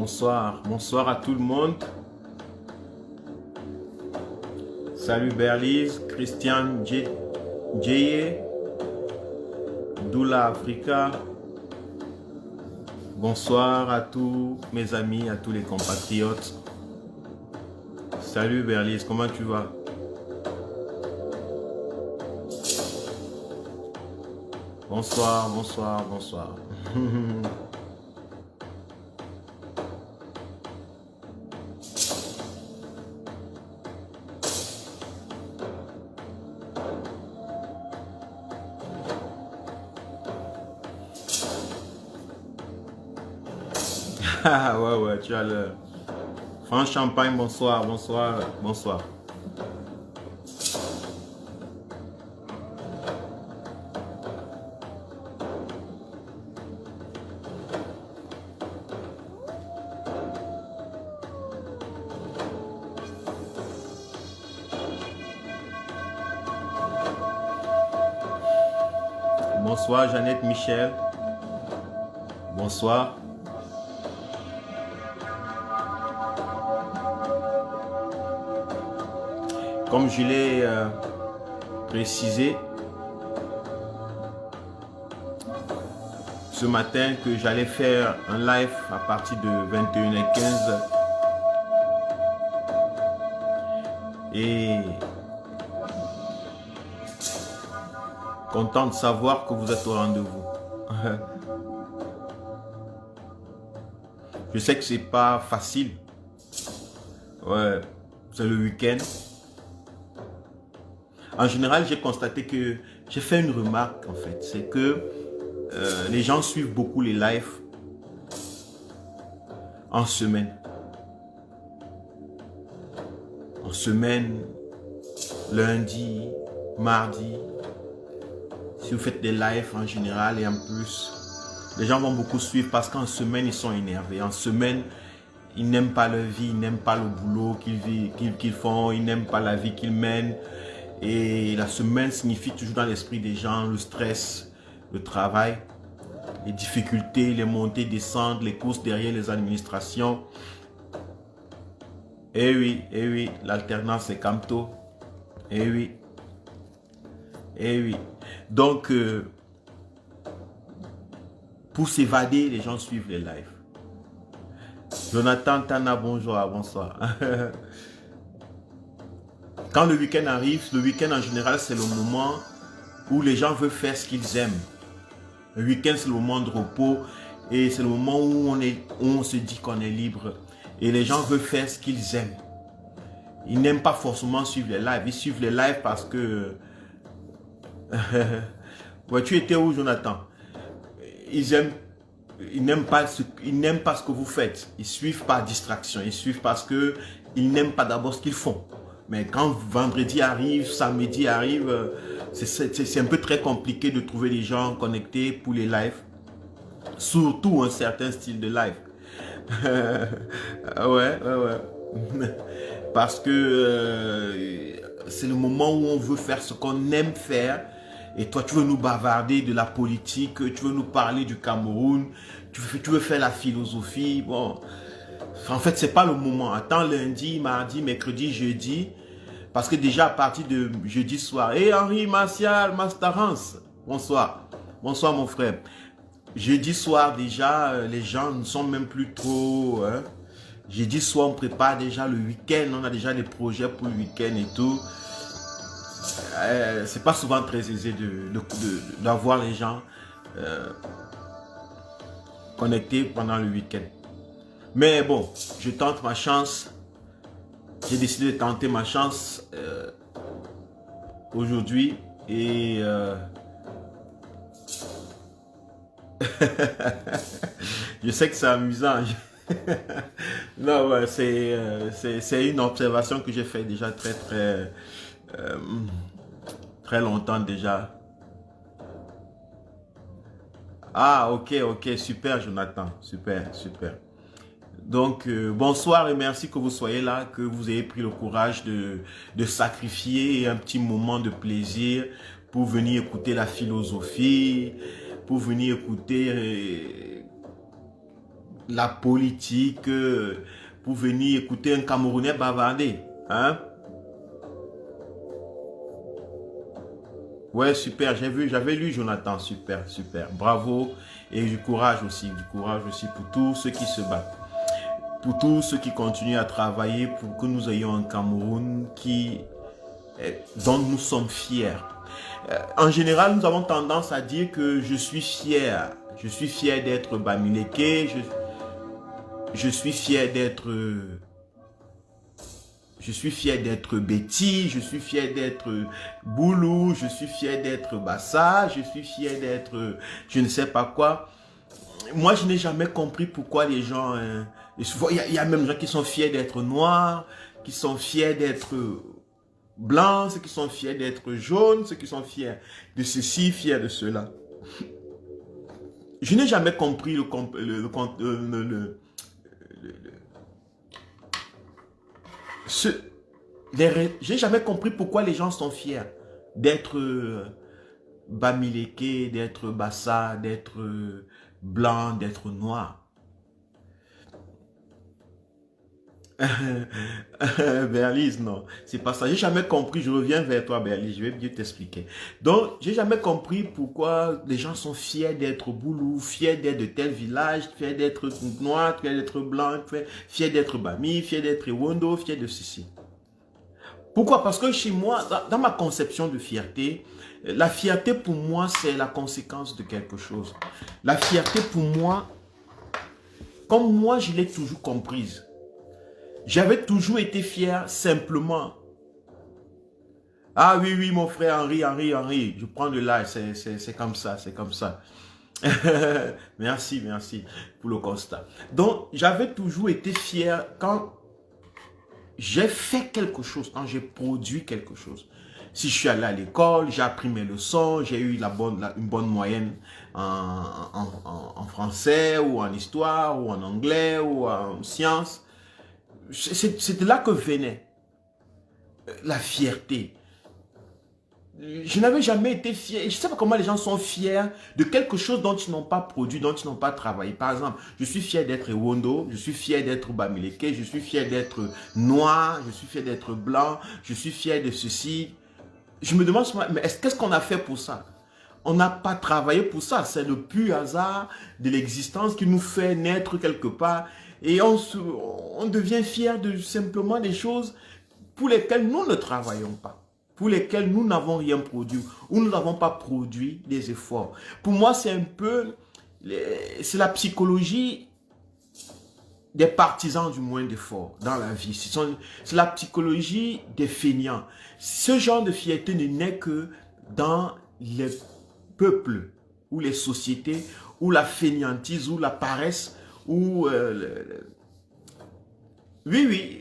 bonsoir. Bonsoir à tout le monde. Salut Berlise, Christian Djeye, Doula Africa. Bonsoir à tous mes amis, à tous les compatriotes. Salut Berlise, comment tu vas? Bonsoir, bonsoir, bonsoir. Ah ouais, ouais, tu as le... France Champagne, bonsoir, bonsoir, bonsoir. Bonsoir Jeannette Michel. Bonsoir. Comme je l'ai précisé ce matin que j'allais faire un live à partir de 21h15 et content de savoir que vous êtes au rendez-vous. Je sais que c'est pas facile. Ouais, c'est le week-end. En général, j'ai constaté que j'ai fait une remarque en fait, c'est que les gens suivent beaucoup les lives en semaine. En semaine, lundi, mardi. Si vous faites des lives en général et en plus, les gens vont beaucoup suivre parce qu'en semaine, ils sont énervés. En semaine, ils n'aiment pas leur vie, ils n'aiment pas le boulot qu'ils font, ils n'aiment pas la vie qu'ils mènent. Et la semaine signifie toujours dans l'esprit des gens le stress, le travail, les difficultés, les montées, descentes, les courses derrière les administrations. Eh oui, l'alternance c'est Camto. Eh oui. Eh oui. Donc, pour s'évader, les gens suivent les lives. Jonathan Tana, bonjour, bonsoir. Quand le week-end arrive, le week-end en général, c'est le moment où les gens veulent faire ce qu'ils aiment. Le week-end, c'est le moment de repos et c'est le moment où on se dit qu'on est libre. Et les gens veulent faire ce qu'ils aiment. Ils n'aiment pas forcément suivre les lives. Ils suivent les lives parce que... ouais, tu étais où, Jonathan? Ils n'aiment pas ce que vous faites. Ils suivent par distraction. Ils suivent parce qu'ils n'aiment pas d'abord ce qu'ils font. Mais quand vendredi arrive, samedi arrive, c'est un peu très compliqué de trouver des gens connectés pour les lives. Surtout un certain style de live. Ouais. Parce que c'est le moment où on veut faire ce qu'on aime faire. Et toi, tu veux nous bavarder de la politique, tu veux nous parler du Cameroun, tu veux faire la philosophie. Bon, en fait, c'est pas le moment. Attends lundi, mardi, mercredi, jeudi. Parce que déjà à partir de jeudi soir, et Henri Martial, Mastarance, bonsoir. Bonsoir mon frère. Jeudi soir déjà, les gens ne sont même plus trop... Hein. Jeudi soir, on prépare déjà le week-end, on a déjà les projets pour le week-end et tout. C'est pas souvent très aisé d'avoir les gens connectés pendant le week-end. Mais bon, je tente ma chance. J'ai décidé de tenter ma chance aujourd'hui et je sais que c'est amusant. Non, ouais, c'est une observation que j'ai fait déjà très longtemps déjà. Ah, ok, super Jonathan, super. Donc, bonsoir et merci que vous soyez là, que vous ayez pris le courage de sacrifier un petit moment de plaisir pour venir écouter la philosophie, pour venir écouter la politique pour venir écouter un Camerounais bavarder. Hein? Ouais, super, j'avais lu Jonathan, super, super. Bravo et du courage aussi pour tous ceux qui se battent. Pour tous ceux qui continuent à travailler pour que nous ayons un Cameroun dont nous sommes fiers. En général, nous avons tendance à dire que je suis fier. Je suis fier d'être Bamileke, je suis fier d'être Betty, je suis fier d'être Boulou, je suis fier d'être Bassa, je suis fier d'être je ne sais pas quoi. Moi, je n'ai jamais compris pourquoi les gens... il y a même des gens qui sont fiers d'être noirs, qui sont fiers d'être blancs, ceux qui sont fiers d'être jaunes, ceux qui sont fiers de ceci, fiers de cela. Je n'ai jamais compris j'ai jamais compris pourquoi les gens sont fiers d'être Bamileke, d'être Bassa, d'être blanc, d'être noir. Berlise, non, c'est pas ça. J'ai jamais compris, je reviens vers toi, Berlise, je vais bien t'expliquer. Donc, j'ai jamais compris pourquoi les gens sont fiers d'être Boulou, fiers d'être de tel village, fiers d'être noir, fiers d'être blanc, fiers d'être Bami, fiers d'être Wondo, fiers de ceci. Pourquoi? Parce que chez moi, dans ma conception de fierté, la fierté pour moi, c'est la conséquence de quelque chose. La fierté pour moi, comme moi, je l'ai toujours comprise. J'avais toujours été fier simplement. Ah oui, oui, mon frère Henri, je prends de l'âge, c'est comme ça, c'est comme ça. Merci pour le constat. Donc, j'avais toujours été fier quand j'ai fait quelque chose, quand j'ai produit quelque chose. Si je suis allé à l'école, j'ai appris mes leçons, j'ai eu une bonne moyenne en français, ou en histoire, ou en anglais, ou en sciences. C'est de là que venait la fierté. Je n'avais jamais été fier. Je ne sais pas comment les gens sont fiers de quelque chose dont ils n'ont pas produit, dont ils n'ont pas travaillé. Par exemple, je suis fier d'être Wondo, je suis fier d'être Bamileke, je suis fier d'être noir, je suis fier d'être blanc, je suis fier de ceci. Je me demande, mais qu'est-ce qu'on a fait pour ça? On n'a pas travaillé pour ça. C'est le pur hasard de l'existence qui nous fait naître quelque part. Et on devient fier de simplement des choses pour lesquelles nous ne travaillons pas, pour lesquelles nous n'avons rien produit, ou nous n'avons pas produit des efforts. Pour moi, c'est un peu, c'est la psychologie des partisans du moins d'efforts dans la vie. C'est la psychologie des feignants. Ce genre de fierté ne naît que dans les peuples ou les sociétés où la fainéantise, ou la paresse, ou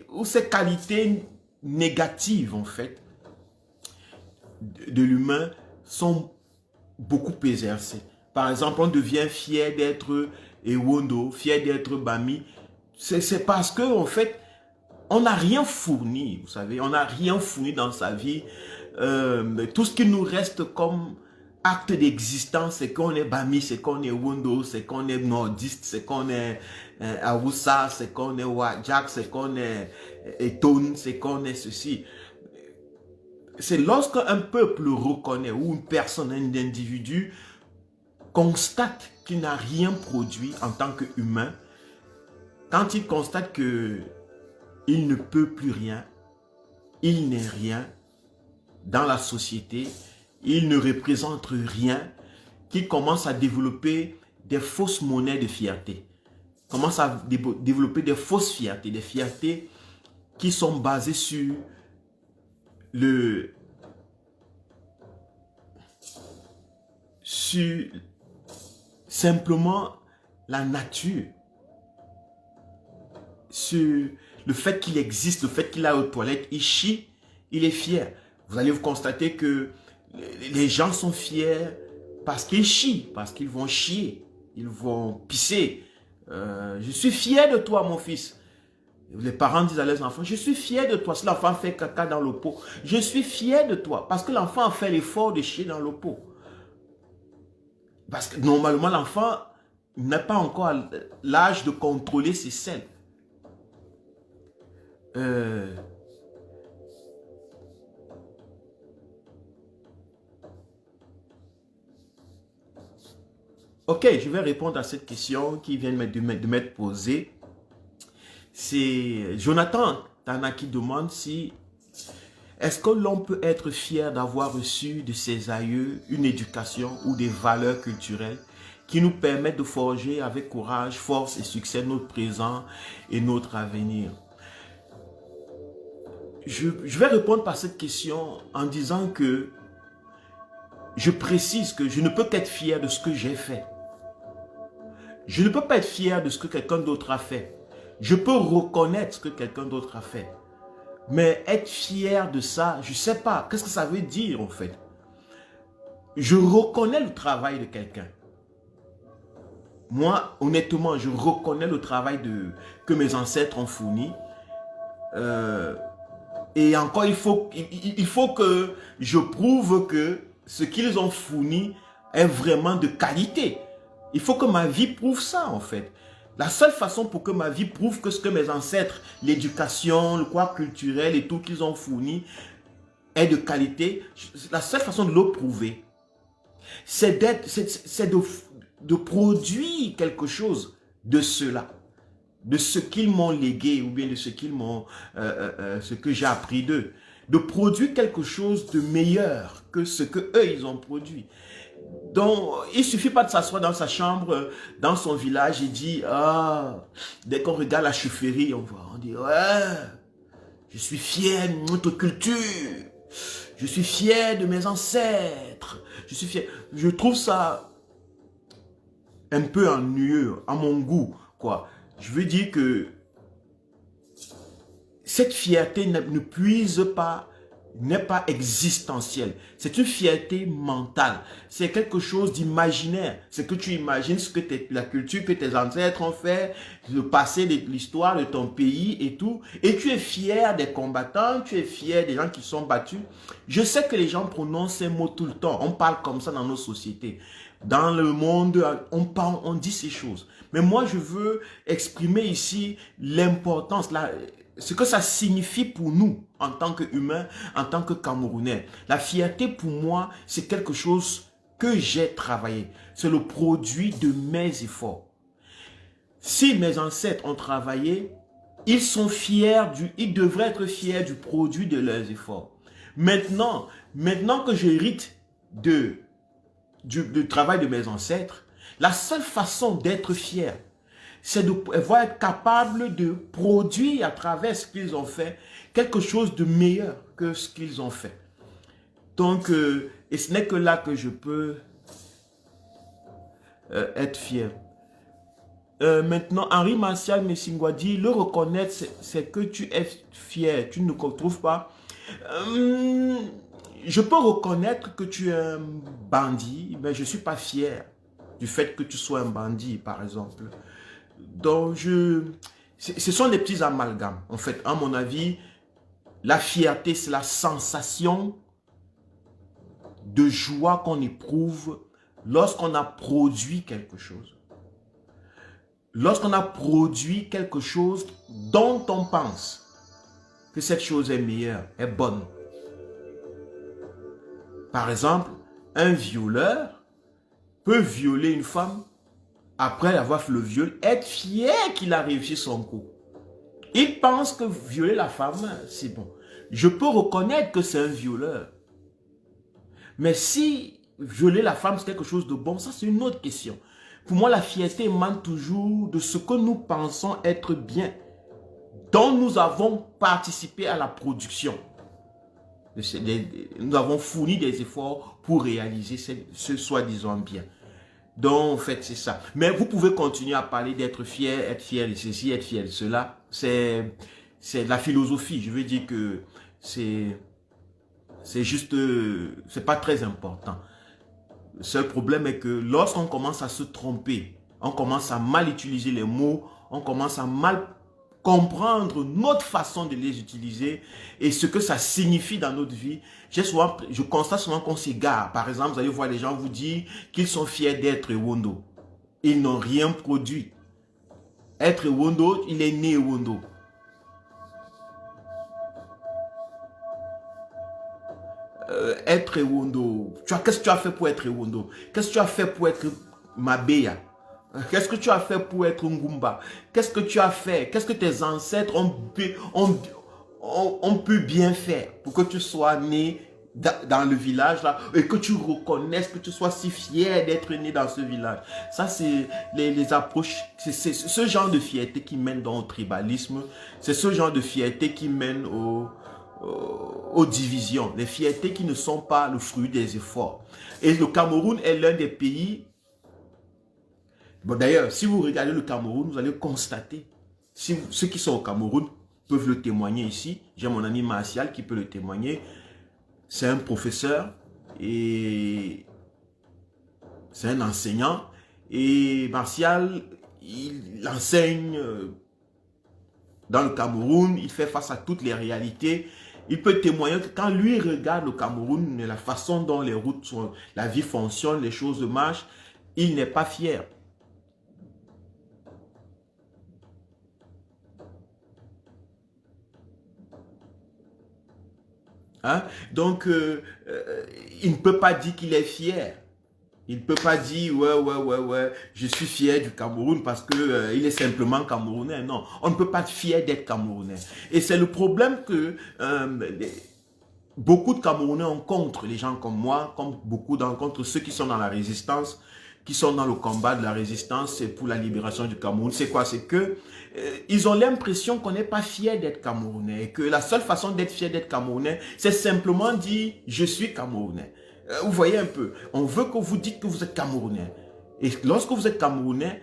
ou ces qualités négatives en fait de l'humain sont beaucoup exercées. Par exemple, on devient fier d'être Ewondo, fier d'être Bami. C'est parce que en fait, on n'a rien fourni, vous savez, on n'a rien fourni dans sa vie. Tout ce qui nous reste comme acte d'existence, c'est qu'on est Bami, c'est qu'on est Wondo, c'est qu'on est nordiste, c'est qu'on est Awusa, c'est qu'on est Wajak, c'est qu'on est Eton, c'est qu'on est ceci. C'est lorsque un peuple reconnaît, ou une personne, un individu, constate qu'il n'a rien produit en tant qu'humain, quand il constate qu'il ne peut plus rien, il n'est rien dans la société, il ne représente rien, qu'il commence à développer des fausses monnaies de fierté, commence à développer des fausses fiertés, des fiertés qui sont basées sur simplement la nature, sur le fait qu'il existe, le fait qu'il a aux toilettes, il chie, il est fier. Vous allez vous constater que les gens sont fiers parce qu'ils chient, parce qu'ils vont chier, ils vont pisser. Je suis fier de toi, mon fils. Les parents disent à leurs enfants, je suis fier de toi. Si l'enfant fait caca dans le pot, je suis fier de toi. Parce que l'enfant a fait l'effort de chier dans le pot. Parce que normalement, l'enfant n'a pas encore l'âge de contrôler ses selles. Ok, je vais répondre à cette question qui vient de m'être posée. C'est Jonathan Tana qui demande si est-ce que l'on peut être fier d'avoir reçu de ses aïeux une éducation ou des valeurs culturelles qui nous permettent de forger avec courage, force et succès notre présent et notre avenir. Je vais répondre par cette question en disant que je précise que je ne peux qu'être fier de ce que j'ai fait. Je ne peux pas être fier de ce que quelqu'un d'autre a fait. Je peux reconnaître ce que quelqu'un d'autre a fait. Mais être fier de ça, je ne sais pas. Qu'est-ce que ça veut dire en fait? Je reconnais le travail de quelqu'un. Moi, honnêtement, je reconnais le travail que mes ancêtres ont fourni. Et encore, il faut que je prouve que ce qu'ils ont fourni est vraiment de qualité. Il faut que ma vie prouve ça, en fait. La seule façon pour que ma vie prouve que ce que mes ancêtres, l'éducation, le quoi culturel et tout qu'ils ont fourni est de qualité, la seule façon de le prouver, c'est de produire quelque chose de cela, de ce qu'ils m'ont légué ou bien de ce qu'ils m'ont, ce que j'ai appris d'eux, de produire quelque chose de meilleur que ce que eux ils ont produit. Donc, il ne suffit pas de s'asseoir dans sa chambre, dans son village et dire, ah, dès qu'on regarde la chaufferie, on dit, ouais, je suis fier de notre culture, je suis fier de mes ancêtres, je suis fier. Je trouve ça un peu ennuyeux, à mon goût, quoi. Je veux dire que cette fierté ne puise pas, n'est pas existentielle. C'est une fierté mentale. C'est quelque chose d'imaginaire. C'est que tu imagines ce que la culture que tes ancêtres ont fait, le passé de l'histoire de ton pays et tout. Et tu es fier des combattants, tu es fier des gens qui sont battus. Je sais que les gens prononcent ces mots tout le temps. On parle comme ça dans nos sociétés. Dans le monde, on dit ces choses. Mais moi, je veux exprimer ici l'importance, ce que ça signifie pour nous en tant qu'humains, en tant que Camerounais. La fierté pour moi, c'est quelque chose que j'ai travaillé. C'est le produit de mes efforts. Si mes ancêtres ont travaillé, ils sont fiers ils devraient être fiers du produit de leurs efforts. Maintenant que j'hérite du travail de mes ancêtres, la seule façon d'être fier, c'est de pouvoir être capable de produire à travers ce qu'ils ont fait quelque chose de meilleur que ce qu'ils ont fait. Donc, et ce n'est que là que je peux être fier. Maintenant, Henri Martial Messingwa dit, le reconnaître, c'est que tu es fier. Tu ne trouves pas? Je peux reconnaître que tu es un bandit, mais je ne suis pas fier du fait que tu sois un bandit, par exemple. Donc, ce sont des petits amalgames. En fait, à mon avis, la fierté, c'est la sensation de joie qu'on éprouve lorsqu'on a produit quelque chose. Lorsqu'on a produit quelque chose dont on pense que cette chose est meilleure, est bonne. Par exemple, un violeur peut violer une femme après avoir fait le viol, être fier qu'il a réussi son coup. Il pense que violer la femme, c'est bon. Je peux reconnaître que c'est un violeur. Mais si violer la femme, c'est quelque chose de bon, ça c'est une autre question. Pour moi, la fierté émane toujours de ce que nous pensons être bien, dont nous avons participé à la production. Nous avons fourni des efforts pour réaliser ce soi-disant bien. Donc, en fait, c'est ça. Mais vous pouvez continuer à parler d'être fier de ceci, être fier de cela. C'est la philosophie. Je veux dire que c'est juste, c'est pas très important. Le seul problème est que lorsqu'on commence à se tromper, on commence à mal utiliser les mots, on commence à mal comprendre notre façon de les utiliser et ce que ça signifie dans notre vie. Je constate souvent qu'on s'égare. Par exemple, vous allez voir les gens vous dire qu'ils sont fiers d'être Wondo. Ils n'ont rien produit. Être Ewondo, il est né Ewondo. Être Ewondo, qu'est-ce que tu as fait pour être Ewondo? Qu'est-ce que tu as fait pour être Mabeya? Qu'est-ce que tu as fait pour être Ngumba? Qu'est-ce que tu as fait? Qu'est-ce que tes ancêtres ont pu bien faire pour que tu sois né dans le village là et que tu reconnaisses, que tu sois si fier d'être né dans ce village? Ça, c'est les approches, c'est ce genre de fierté qui mène dans le tribalisme, c'est ce genre de fierté qui mène aux divisions, les fiertés qui ne sont pas le fruit des efforts. Et le Cameroun est l'un des pays. Bon, d'ailleurs, si vous regardez le Cameroun, vous allez constater, si ceux qui sont au Cameroun peuvent le témoigner ici, j'ai mon ami Martial qui peut le témoigner, c'est un professeur et c'est un enseignant, et Martial, il enseigne dans le Cameroun, il fait face à toutes les réalités. Il peut témoigner que quand lui regarde le Cameroun, la façon dont les routes sont, la vie fonctionne, les choses marchent, il n'est pas fier. Hein? Donc, il ne peut pas dire qu'il est fier. Il ne peut pas dire, ouais, je suis fier du Cameroun parce que il est simplement Camerounais. Non, on ne peut pas être fier d'être Camerounais. Et c'est le problème que beaucoup de Camerounais ont contre les gens comme moi, comme beaucoup contre ceux qui sont dans la résistance, qui sont dans le combat de la résistance pour la libération du Cameroun. C'est quoi? C'est que ils ont l'impression qu'on n'est pas fier d'être Camerounais et que la seule façon d'être fier d'être Camerounais, c'est simplement dire « je suis Camerounais ». Vous voyez un peu, on veut que vous dites que vous êtes Camerounais. Et lorsque vous êtes Camerounais,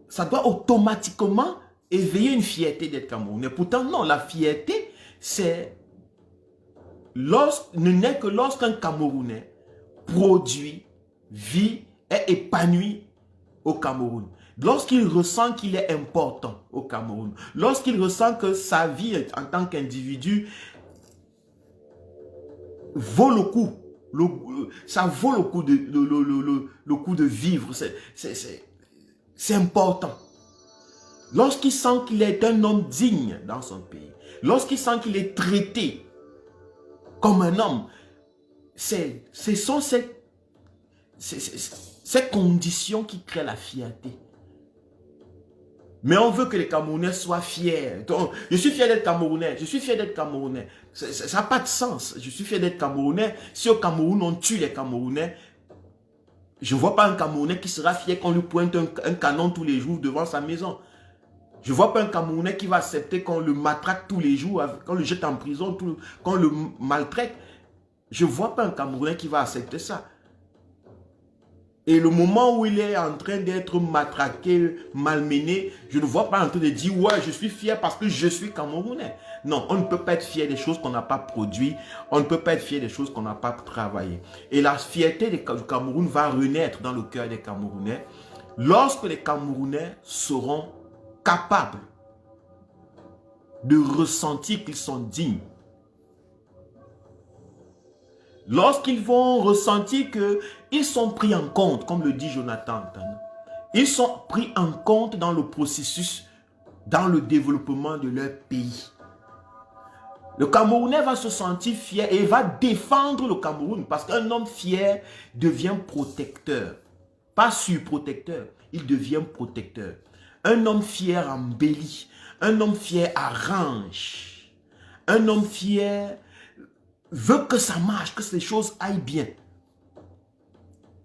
ça doit automatiquement éveiller une fierté d'être Camerounais. Pourtant, non, la fierté, ne naît que lorsqu'un Camerounais produit, vit, est épanoui au Cameroun. Lorsqu'il ressent qu'il est important au Cameroun, lorsqu'il ressent que sa vie en tant qu'individu vaut le coup, ça vaut le coup de vivre, c'est important. Lorsqu'il sent qu'il est un homme digne dans son pays, lorsqu'il sent qu'il est traité comme un homme, ce sont ces conditions qui créent la fierté. Mais on veut que les Camerounais soient fiers. Donc, je suis fier d'être Camerounais. Je suis fier d'être Camerounais. Ça n'a pas de sens. Je suis fier d'être Camerounais. Si au Cameroun, on tue les Camerounais, je ne vois pas un Camerounais qui sera fier qu'on lui pointe un canon tous les jours devant sa maison. Je ne vois pas un Camerounais qui va accepter qu'on le matraque tous les jours, qu'on le jette en prison, qu'on le maltraite. Je ne vois pas un Camerounais qui va accepter ça. Et le moment où il est en train d'être matraqué, malmené, je ne vois pas en train de dire « ouais, je suis fier parce que je suis Camerounais ». Non, on ne peut pas être fier des choses qu'on n'a pas produites. On ne peut pas être fier des choses qu'on n'a pas travaillées. Et la fierté du Cameroun va renaître dans le cœur des Camerounais lorsque les Camerounais seront capables de ressentir qu'ils sont dignes. Lorsqu'ils vont ressentir qu'ils sont pris en compte, comme le dit Jonathan, ils sont pris en compte dans le processus, dans le développement de leur pays. Le Camerounais va se sentir fier et va défendre le Cameroun parce qu'un homme fier devient protecteur. Pas surprotecteur, il devient protecteur. Un homme fier embellit, un homme fier arrange, un homme fier veut que ça marche, que les choses aillent bien.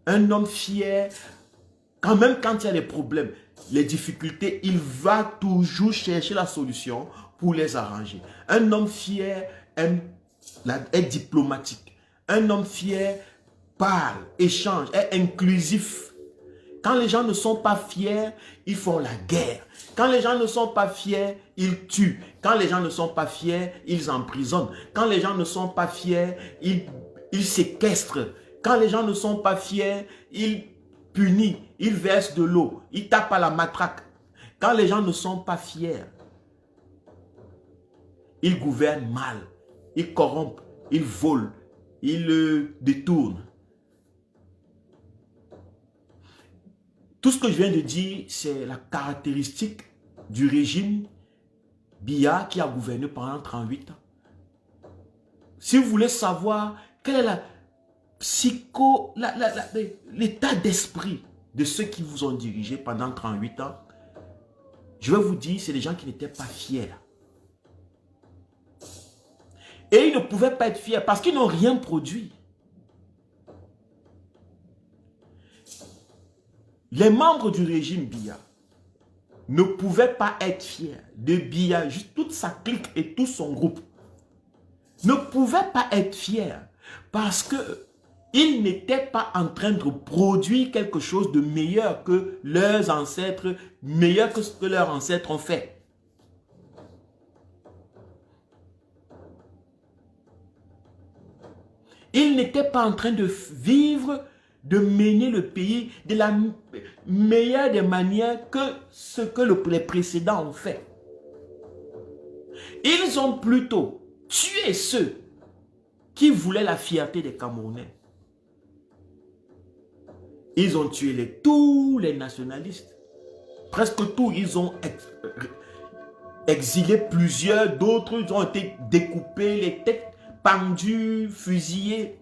Un homme fier, même quand il y a des problèmes, les difficultés, il va toujours chercher la solution pour les arranger. Un homme fier est diplomatique. Un homme fier parle, échange, est inclusif. Quand les gens ne sont pas fiers, ils font la guerre. Quand les gens ne sont pas fiers, ils tuent. Quand les gens ne sont pas fiers, ils emprisonnent. Quand les gens ne sont pas fiers, ils séquestrent. Quand les gens ne sont pas fiers, ils punissent, ils versent de l'eau, ils tapent à la matraque. Quand les gens ne sont pas fiers, ils gouvernent mal, ils corrompent, ils volent, ils détournent. Tout ce que je viens de dire, c'est la caractéristique du régime Biya qui a gouverné pendant 38 ans. Si vous voulez savoir quel est l'état d'esprit de ceux qui vous ont dirigé pendant 38 ans, je vais vous dire, c'est des gens qui n'étaient pas fiers. Et ils ne pouvaient pas être fiers parce qu'ils n'ont rien produit. Les membres du régime Biya ne pouvaient pas être fiers de Biya, juste toute sa clique et tout son groupe ne pouvaient pas être fiers parce qu'ils n'étaient pas en train de produire quelque chose de meilleur que leurs ancêtres, meilleur que ce que leurs ancêtres ont fait. Ils n'étaient pas en train de vivre, de mener le pays de la meilleure des manières que ce que les précédents ont fait. Ils ont plutôt tué ceux qui voulaient la fierté des Camerounais. Ils ont tué tous les nationalistes. Presque tous, ils ont exilé plusieurs, d'autres ils ont été découpés, les têtes pendues, fusillées.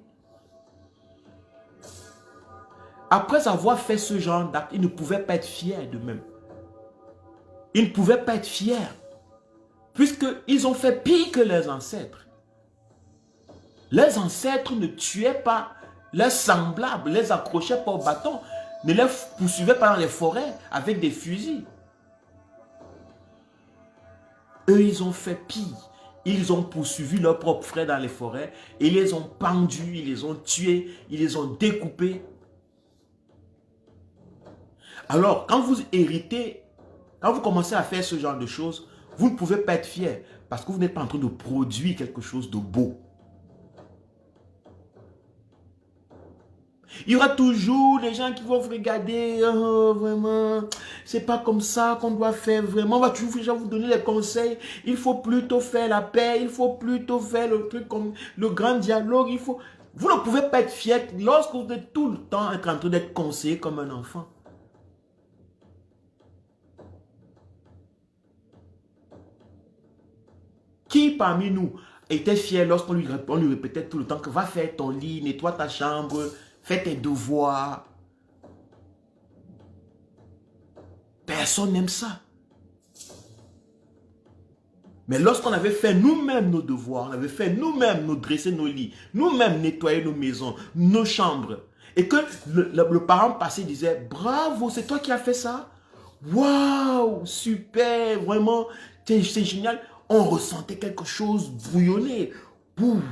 Après avoir fait ce genre d'acte, ils ne pouvaient pas être fiers d'eux-mêmes. Ils ne pouvaient pas être fiers, puisqu'ils ont fait pire que leurs ancêtres. Leurs ancêtres ne tuaient pas leurs semblables, les accrochaient pas au bâton, ne les poursuivaient pas dans les forêts avec des fusils. Eux, ils ont fait pire. Ils ont poursuivi leurs propres frères dans les forêts, et ils les ont pendus, ils les ont tués, ils les ont découpés. Alors, quand vous héritez, quand vous commencez à faire ce genre de choses, vous ne pouvez pas être fiers parce que vous n'êtes pas en train de produire quelque chose de beau. Il y aura toujours des gens qui vont vous regarder, oh, vraiment, c'est pas comme ça qu'on doit faire, vraiment, on va toujours vous donner les conseils, il faut plutôt faire la paix, il faut plutôt faire le truc comme le grand dialogue, vous ne pouvez pas être fiers lorsque vous êtes tout le temps en train d'être conseillé comme un enfant. Qui parmi nous était fier lorsqu'on lui répétait tout le temps que va faire ton lit, nettoie ta chambre, fais tes devoirs. Personne n'aime ça. Mais lorsqu'on avait fait nous-mêmes nos devoirs, on avait fait nous-mêmes nous dresser nos lits, nous-mêmes nettoyer nos maisons, nos chambres, et que le parent passé disait, bravo, c'est toi qui as fait ça? Waouh, super, vraiment, c'est génial. On ressentait quelque chose bouillonner. Boum.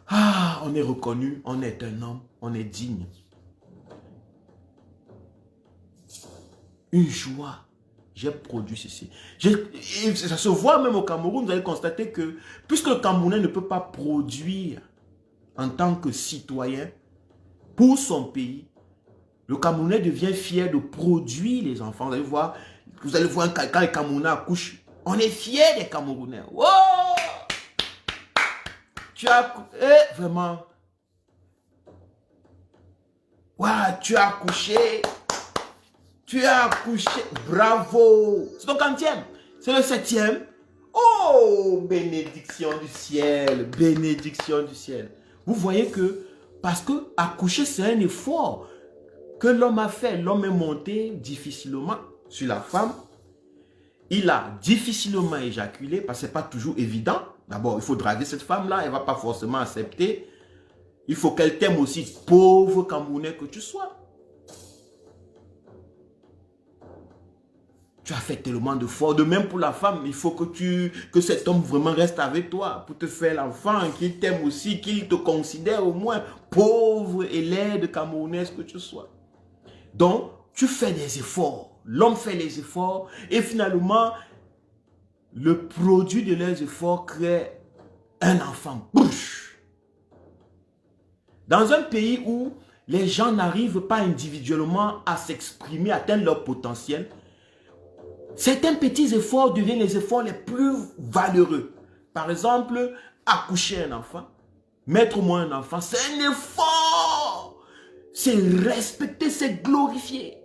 Ah, on est reconnu, on est un homme, on est digne. Une joie. J'ai produit ceci. Ça se voit même au Cameroun, vous allez constater que, puisque le Camerounais ne peut pas produire en tant que citoyen pour son pays, le Camerounais devient fier de produire les enfants. Vous allez voir quand les Camerounais accouchent, on est fiers des Camerounais. Wow! Tu as... vraiment. Wow, tu as accouché. Tu as accouché. Bravo. C'est ton 40e. C'est le 7e. Oh, bénédiction du ciel. Bénédiction du ciel. Vous voyez que, parce que accoucher, c'est un effort que l'homme a fait. L'homme est monté difficilement sur la femme. Il a difficilement éjaculé parce que ce n'est pas toujours évident. D'abord, il faut draguer cette femme-là. Elle ne va pas forcément accepter. Il faut qu'elle t'aime aussi, pauvre Camerounais que tu sois. Tu as fait tellement d'efforts. De même pour la femme, il faut que cet homme vraiment reste avec toi pour te faire l'enfant, qu'il t'aime aussi, qu'il te considère au moins pauvre et laide Camerounaise que tu sois. Donc, tu fais des efforts. L'homme fait les efforts et finalement, le produit de leurs efforts crée un enfant. Bouch. Dans un pays où les gens n'arrivent pas individuellement à s'exprimer, à atteindre leur potentiel, certains petits efforts deviennent les efforts les plus valeureux. Par exemple, accoucher un enfant, mettre au moins un enfant, c'est un effort. c'est respecté, c'est glorifié.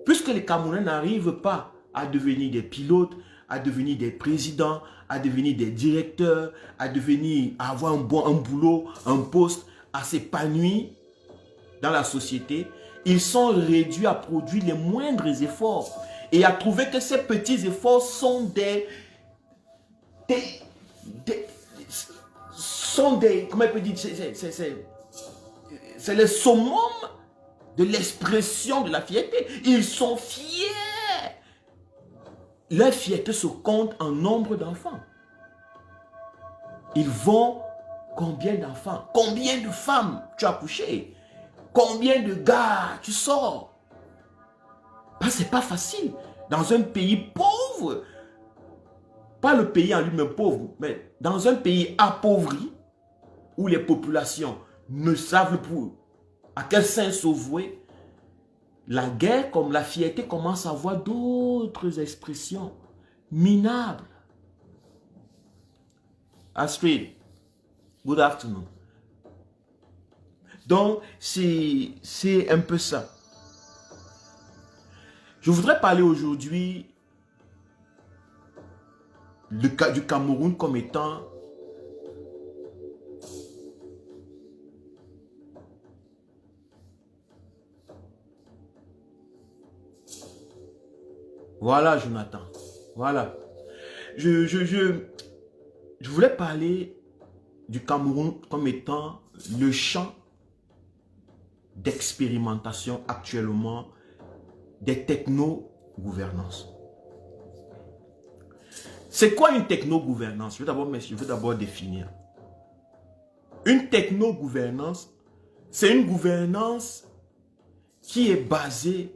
Puisque les Camerounais n'arrivent pas à devenir des pilotes, à devenir des présidents, à devenir des directeurs, à avoir un boulot, un poste, à s'épanouir dans la société, ils sont réduits à produire les moindres efforts et à trouver que ces petits efforts sont comment on peut dire, c'est le summum de l'expression de la fierté. Ils sont fiers. Leur fierté se compte en nombre d'enfants. Ils vont, combien d'enfants, combien de femmes tu as couché, combien de gars tu sors. C'est pas facile. Dans un pays pauvre, pas le pays en lui-même pauvre, mais dans un pays appauvri, où les populations ne savent plus à quel sein se vouer, la guerre comme la fierté commence à avoir d'autres expressions minables. Astrid, good afternoon. Donc, c'est un peu ça. Je voudrais parler aujourd'hui du Cameroun comme étant voilà, Jonathan. Voilà. Je voulais parler du Cameroun comme étant le champ d'expérimentation actuellement des techno-gouvernances. C'est quoi une techno-gouvernance? Je veux d'abord définir. Une techno-gouvernance, c'est une gouvernance qui est basée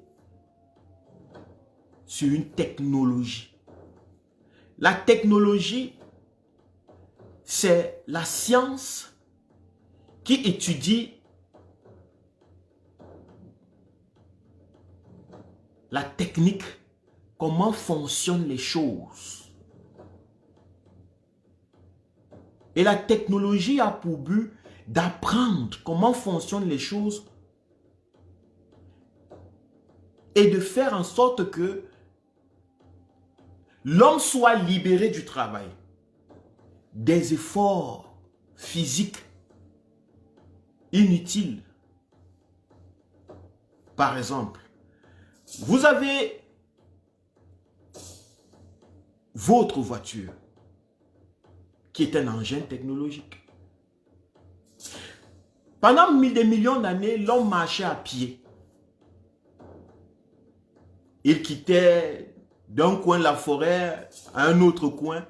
sur une technologie. La technologie, c'est la science qui étudie la technique, comment fonctionnent les choses. Et la technologie a pour but d'apprendre comment fonctionnent les choses et de faire en sorte que l'homme soit libéré du travail, des efforts physiques inutiles. Par exemple, vous avez votre voiture qui est un engin technologique. Pendant des millions d'années, l'homme marchait à pied. Il quittait d'un coin de la forêt à un autre coin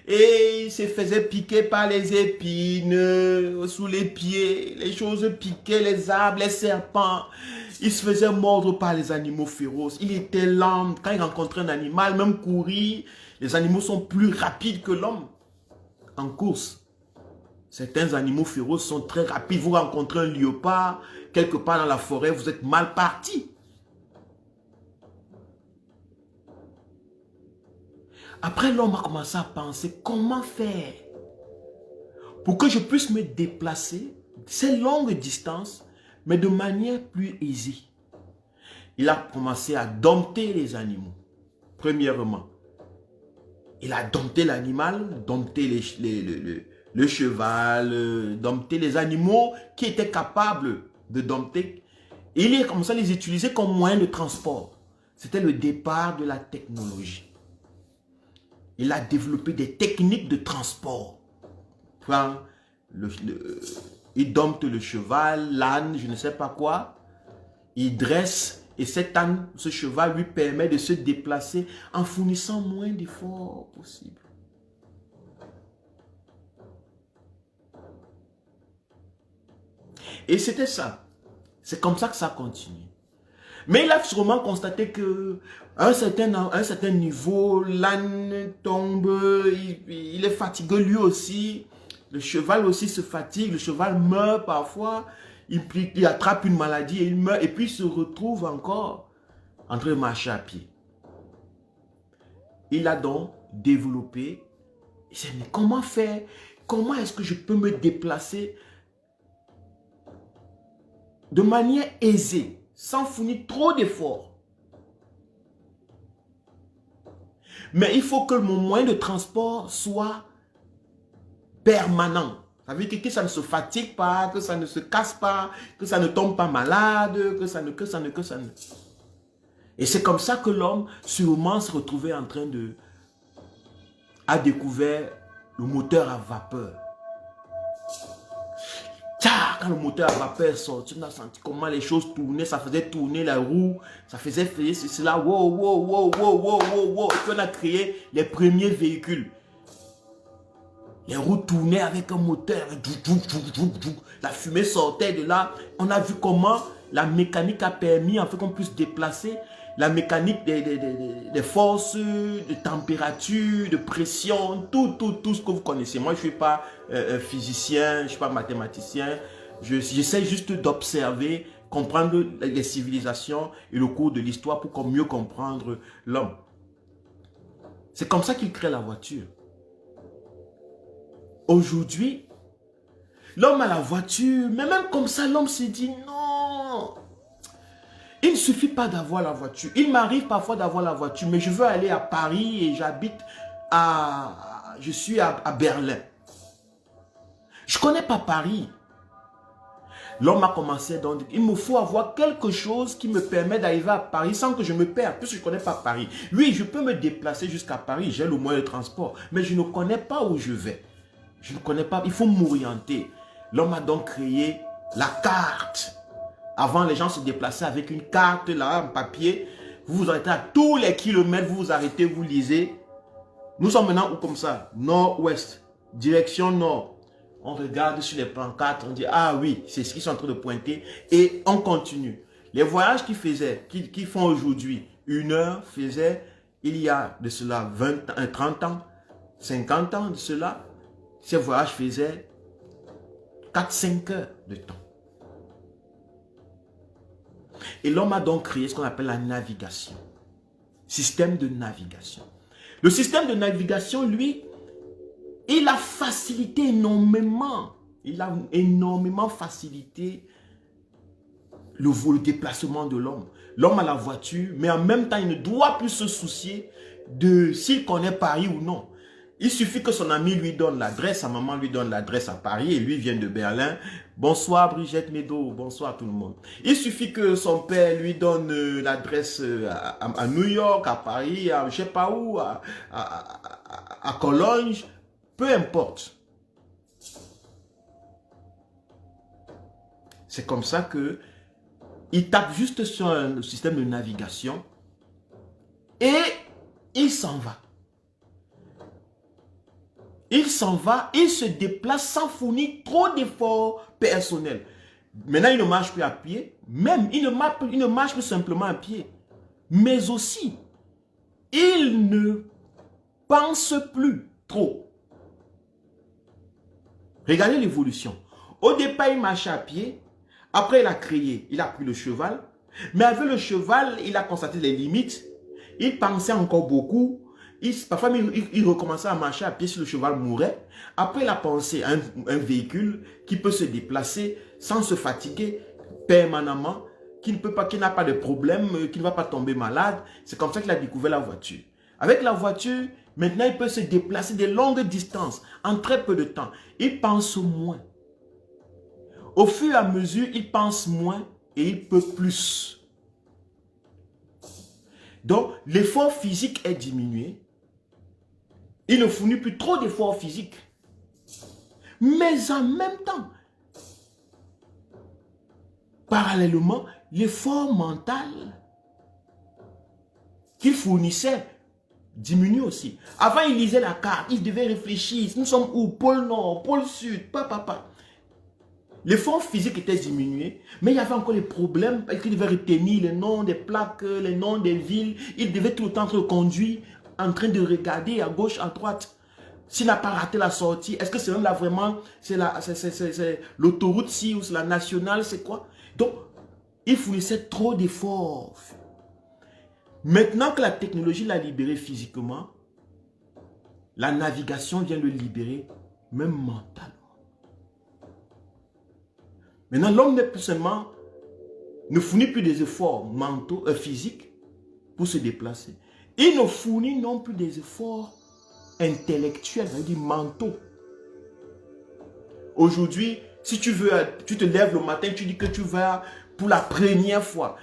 et il se faisait piquer par les épines sous les pieds. Les choses piquaient, les arbres, les serpents. Il se faisait mordre par les animaux féroces. Il était lent. Quand il rencontrait un animal, même courir, les animaux sont plus rapides que l'homme en course. Certains animaux féroces sont très rapides. Vous rencontrez un léopard, quelque part dans la forêt, vous êtes mal parti. Après, l'homme a commencé à penser comment faire pour que je puisse me déplacer ces longues distances, mais de manière plus aisée. Il a commencé à dompter les animaux. Premièrement, il a dompté l'animal, dompté le cheval, dompté les animaux qui étaient capables de dompter. Et il a commencé à les utiliser comme moyen de transport. C'était le départ de la technologie. Il a développé des techniques de transport. Il dompte le cheval, l'âne, je ne sais pas quoi. Il dresse et cet âne, ce cheval lui permet de se déplacer en fournissant moins d'efforts possible. Et c'était ça. C'est comme ça que ça continue. Mais il a sûrement constaté que à un certain niveau, l'âne tombe, il est fatigué lui aussi. Le cheval aussi se fatigue, le cheval meurt parfois. Il attrape une maladie et il meurt. Et puis il se retrouve encore en train de marcher à pied. Il a donc développé. Il s'est dit, mais comment faire? Comment est-ce que je peux me déplacer de manière aisée, sans fournir trop d'efforts. Mais il faut que mon moyen de transport soit permanent. Ça veut dire que ça ne se fatigue pas, que ça ne se casse pas, que ça ne tombe pas malade, que ça ne... Et c'est comme ça que l'homme, sûrement, se retrouvait en train de... a découvert le moteur à vapeur. Tcha, quand le moteur à vapeur est sorti, on a senti comment les choses tournaient, ça faisait tourner la roue, ça faisait cela, wow, wow, wow, wow, wow, wow, wow. Et puis on a créé les premiers véhicules. Les roues tournaient avec un moteur, la fumée sortait de là. On a vu comment la mécanique a permis en fait qu'on puisse déplacer la mécanique des forces, de température, de pression, tout ce que vous connaissez. Moi, je ne suis pas physicien, je ne suis pas mathématicien. J'essaie juste d'observer, comprendre les civilisations et le cours de l'histoire pour mieux comprendre l'homme. C'est comme ça qu'il crée la voiture. Aujourd'hui, l'homme a la voiture, mais même comme ça, l'homme se dit non. Il ne suffit pas d'avoir la voiture. Il m'arrive parfois d'avoir la voiture, mais je veux aller à Paris et j'habite à... Je suis à Berlin. Je ne connais pas Paris. L'homme a commencé donc, il me faut avoir quelque chose qui me permet d'arriver à Paris sans que je me perde, puisque je ne connais pas Paris. Oui, je peux me déplacer jusqu'à Paris, j'ai le moyen de transport, mais je ne connais pas où je vais. Je ne connais pas, il faut m'orienter. L'homme a donc créé la carte. Avant, les gens se déplaçaient avec une carte là, en papier. Vous vous arrêtez à tous les kilomètres, vous vous arrêtez, vous lisez. Nous sommes maintenant où comme ça? Nord-ouest, direction nord. On regarde sur les pancartes, on dit, ah oui, c'est ce qu'ils sont en train de pointer. Et on continue. Les voyages qu'ils faisaient, qu'ils font aujourd'hui, 1 heure, faisaient, il y a de cela 30 ans, 50 ans de cela, ces voyages faisaient 4-5 heures de temps. Et l'homme a donc créé ce qu'on appelle la navigation. Système de navigation. Le système de navigation, lui, il a facilité énormément. Il a énormément facilité le déplacement de l'homme. L'homme a la voiture, mais en même temps, il ne doit plus se soucier de s'il connaît Paris ou non. Il suffit que son ami lui donne l'adresse, sa maman lui donne l'adresse à Paris et lui vient de Berlin. Bonsoir Brigitte Meadow, bonsoir tout le monde. Il suffit que son père lui donne l'adresse à New York, à Paris, à je ne sais pas où, à Cologne, peu importe. C'est comme ça que il tape juste sur un système de navigation et il s'en va. Il s'en va, il se déplace sans fournir trop d'efforts personnels. Maintenant, il ne marche plus à pied, même il ne marche plus simplement à pied. Mais aussi, il ne pense plus trop. Regardez l'évolution. Au départ, il marchait à pied. Après, il a pris le cheval. Mais avec le cheval, il a constaté les limites. Il pensait encore beaucoup. Parfois, il recommençait à marcher à pied si le cheval mourait. Après, il a pensé à un véhicule qui peut se déplacer sans se fatiguer permanemment, qui n'a pas de problème, qui ne va pas tomber malade. C'est comme ça qu'il a découvert la voiture. Avec la voiture, maintenant, il peut se déplacer de longues distances en très peu de temps. Il pense moins. Au fur et à mesure, il pense moins et il peut plus. Donc, l'effort physique est diminué. Il ne fournit plus trop d'efforts physiques. Mais en même temps, parallèlement, l'effort mental qu'il fournissait diminue aussi. Avant, il lisait la carte, il devait réfléchir. Nous sommes où? Pôle Nord, pôle Sud, papa. L'effort physique était diminué, mais il y avait encore les problèmes parce qu'il devait retenir les noms des plaques, les noms des villes. Il devait tout le temps se conduire en train de regarder à gauche, à droite. S'il n'a pas raté la sortie, est-ce que c'est là vraiment, c'est l'autoroute-ci ou c'est la nationale, c'est quoi? Donc, il fournissait trop d'efforts. Maintenant que la technologie l'a libéré physiquement, la navigation vient le libérer même mentalement. Maintenant, l'homme n'est plus seulement ne fournit plus des efforts mentaux, physiques pour se déplacer. Il ne fournit non plus des efforts intellectuels, c'est-à-dire mentaux. Aujourd'hui, si tu veux, tu te lèves le matin, tu dis que tu vas pour la première fois,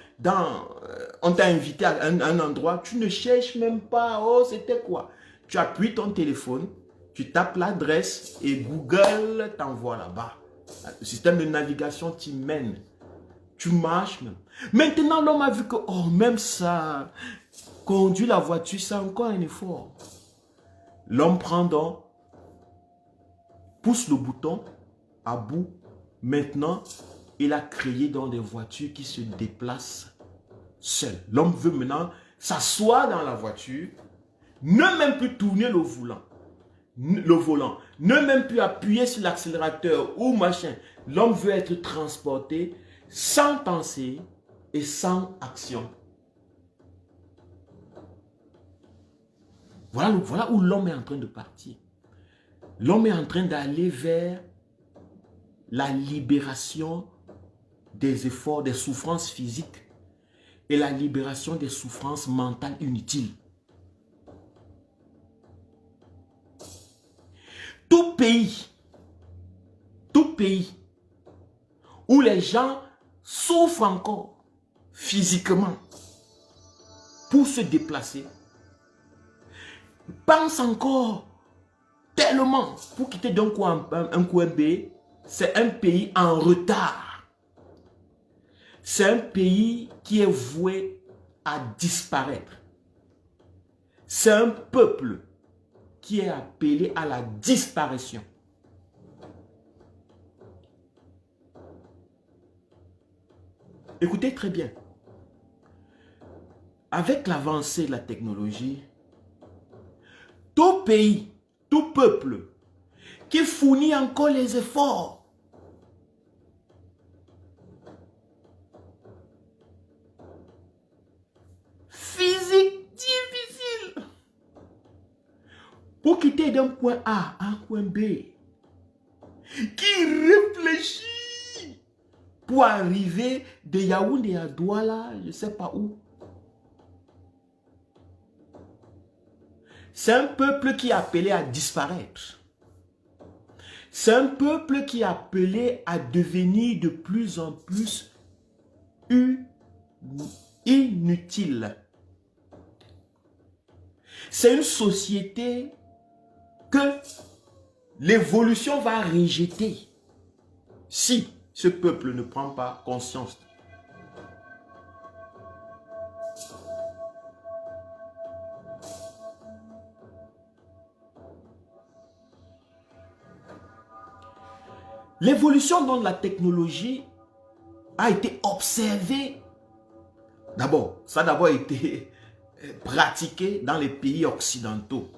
on t'a invité à un endroit, tu ne cherches même pas, oh c'était quoi? Tu appuies ton téléphone, tu tapes l'adresse et Google t'envoie là-bas. Le système de navigation t'y mène. Tu marches même. Maintenant, l'homme a vu que, oh, même ça, conduire la voiture, c'est encore un effort. L'homme prend donc, pousse le bouton à bout. Maintenant, il a créé dans des voitures qui se déplacent seules. L'homme veut maintenant s'asseoir dans la voiture, ne même plus tourner le volant, ne même plus appuyer sur l'accélérateur ou machin. L'homme veut être transporté sans pensée et sans action. Voilà où l'homme est en train de partir. L'homme est en train d'aller vers la libération des efforts, des souffrances physiques et la libération des souffrances mentales inutiles. Tout pays où les gens souffrent encore physiquement pour se déplacer, pensent encore tellement pour quitter d'un coin un coin B, c'est un pays en retard. C'est un pays qui est voué à disparaître. C'est un peuple qui est appelé à la disparition. Écoutez très bien. Avec l'avancée de la technologie, tout pays, tout peuple qui fournit encore les efforts physiques difficiles pour quitter d'un point A à un point B, qui réfléchit pour arriver de Yaoundé à Douala, je ne sais pas où. C'est un peuple qui est appelé à disparaître. C'est un peuple qui est appelé à devenir de plus en plus inutile. C'est une société que l'évolution va rejeter si ce peuple ne prend pas conscience. L'évolution dans la technologie a été observée. D'abord, ça a d'abord été pratiqué dans les pays occidentaux.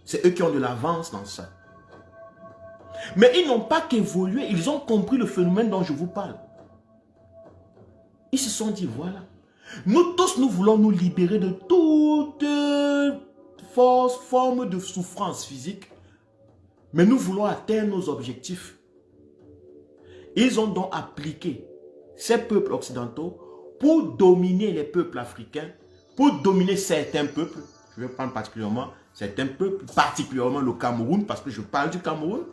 C'est eux qui ont de l'avance dans ça. Mais ils n'ont pas qu'évolué, ils ont compris le phénomène dont je vous parle. Ils se sont dit, voilà, nous tous, nous voulons nous libérer de toute forme de souffrance physique, mais nous voulons atteindre nos objectifs. Ils ont donc appliqué ces peuples occidentaux pour dominer les peuples africains, pour dominer certains peuples. Je vais prendre particulièrement certains peuples, particulièrement le Cameroun, parce que je parle du Cameroun.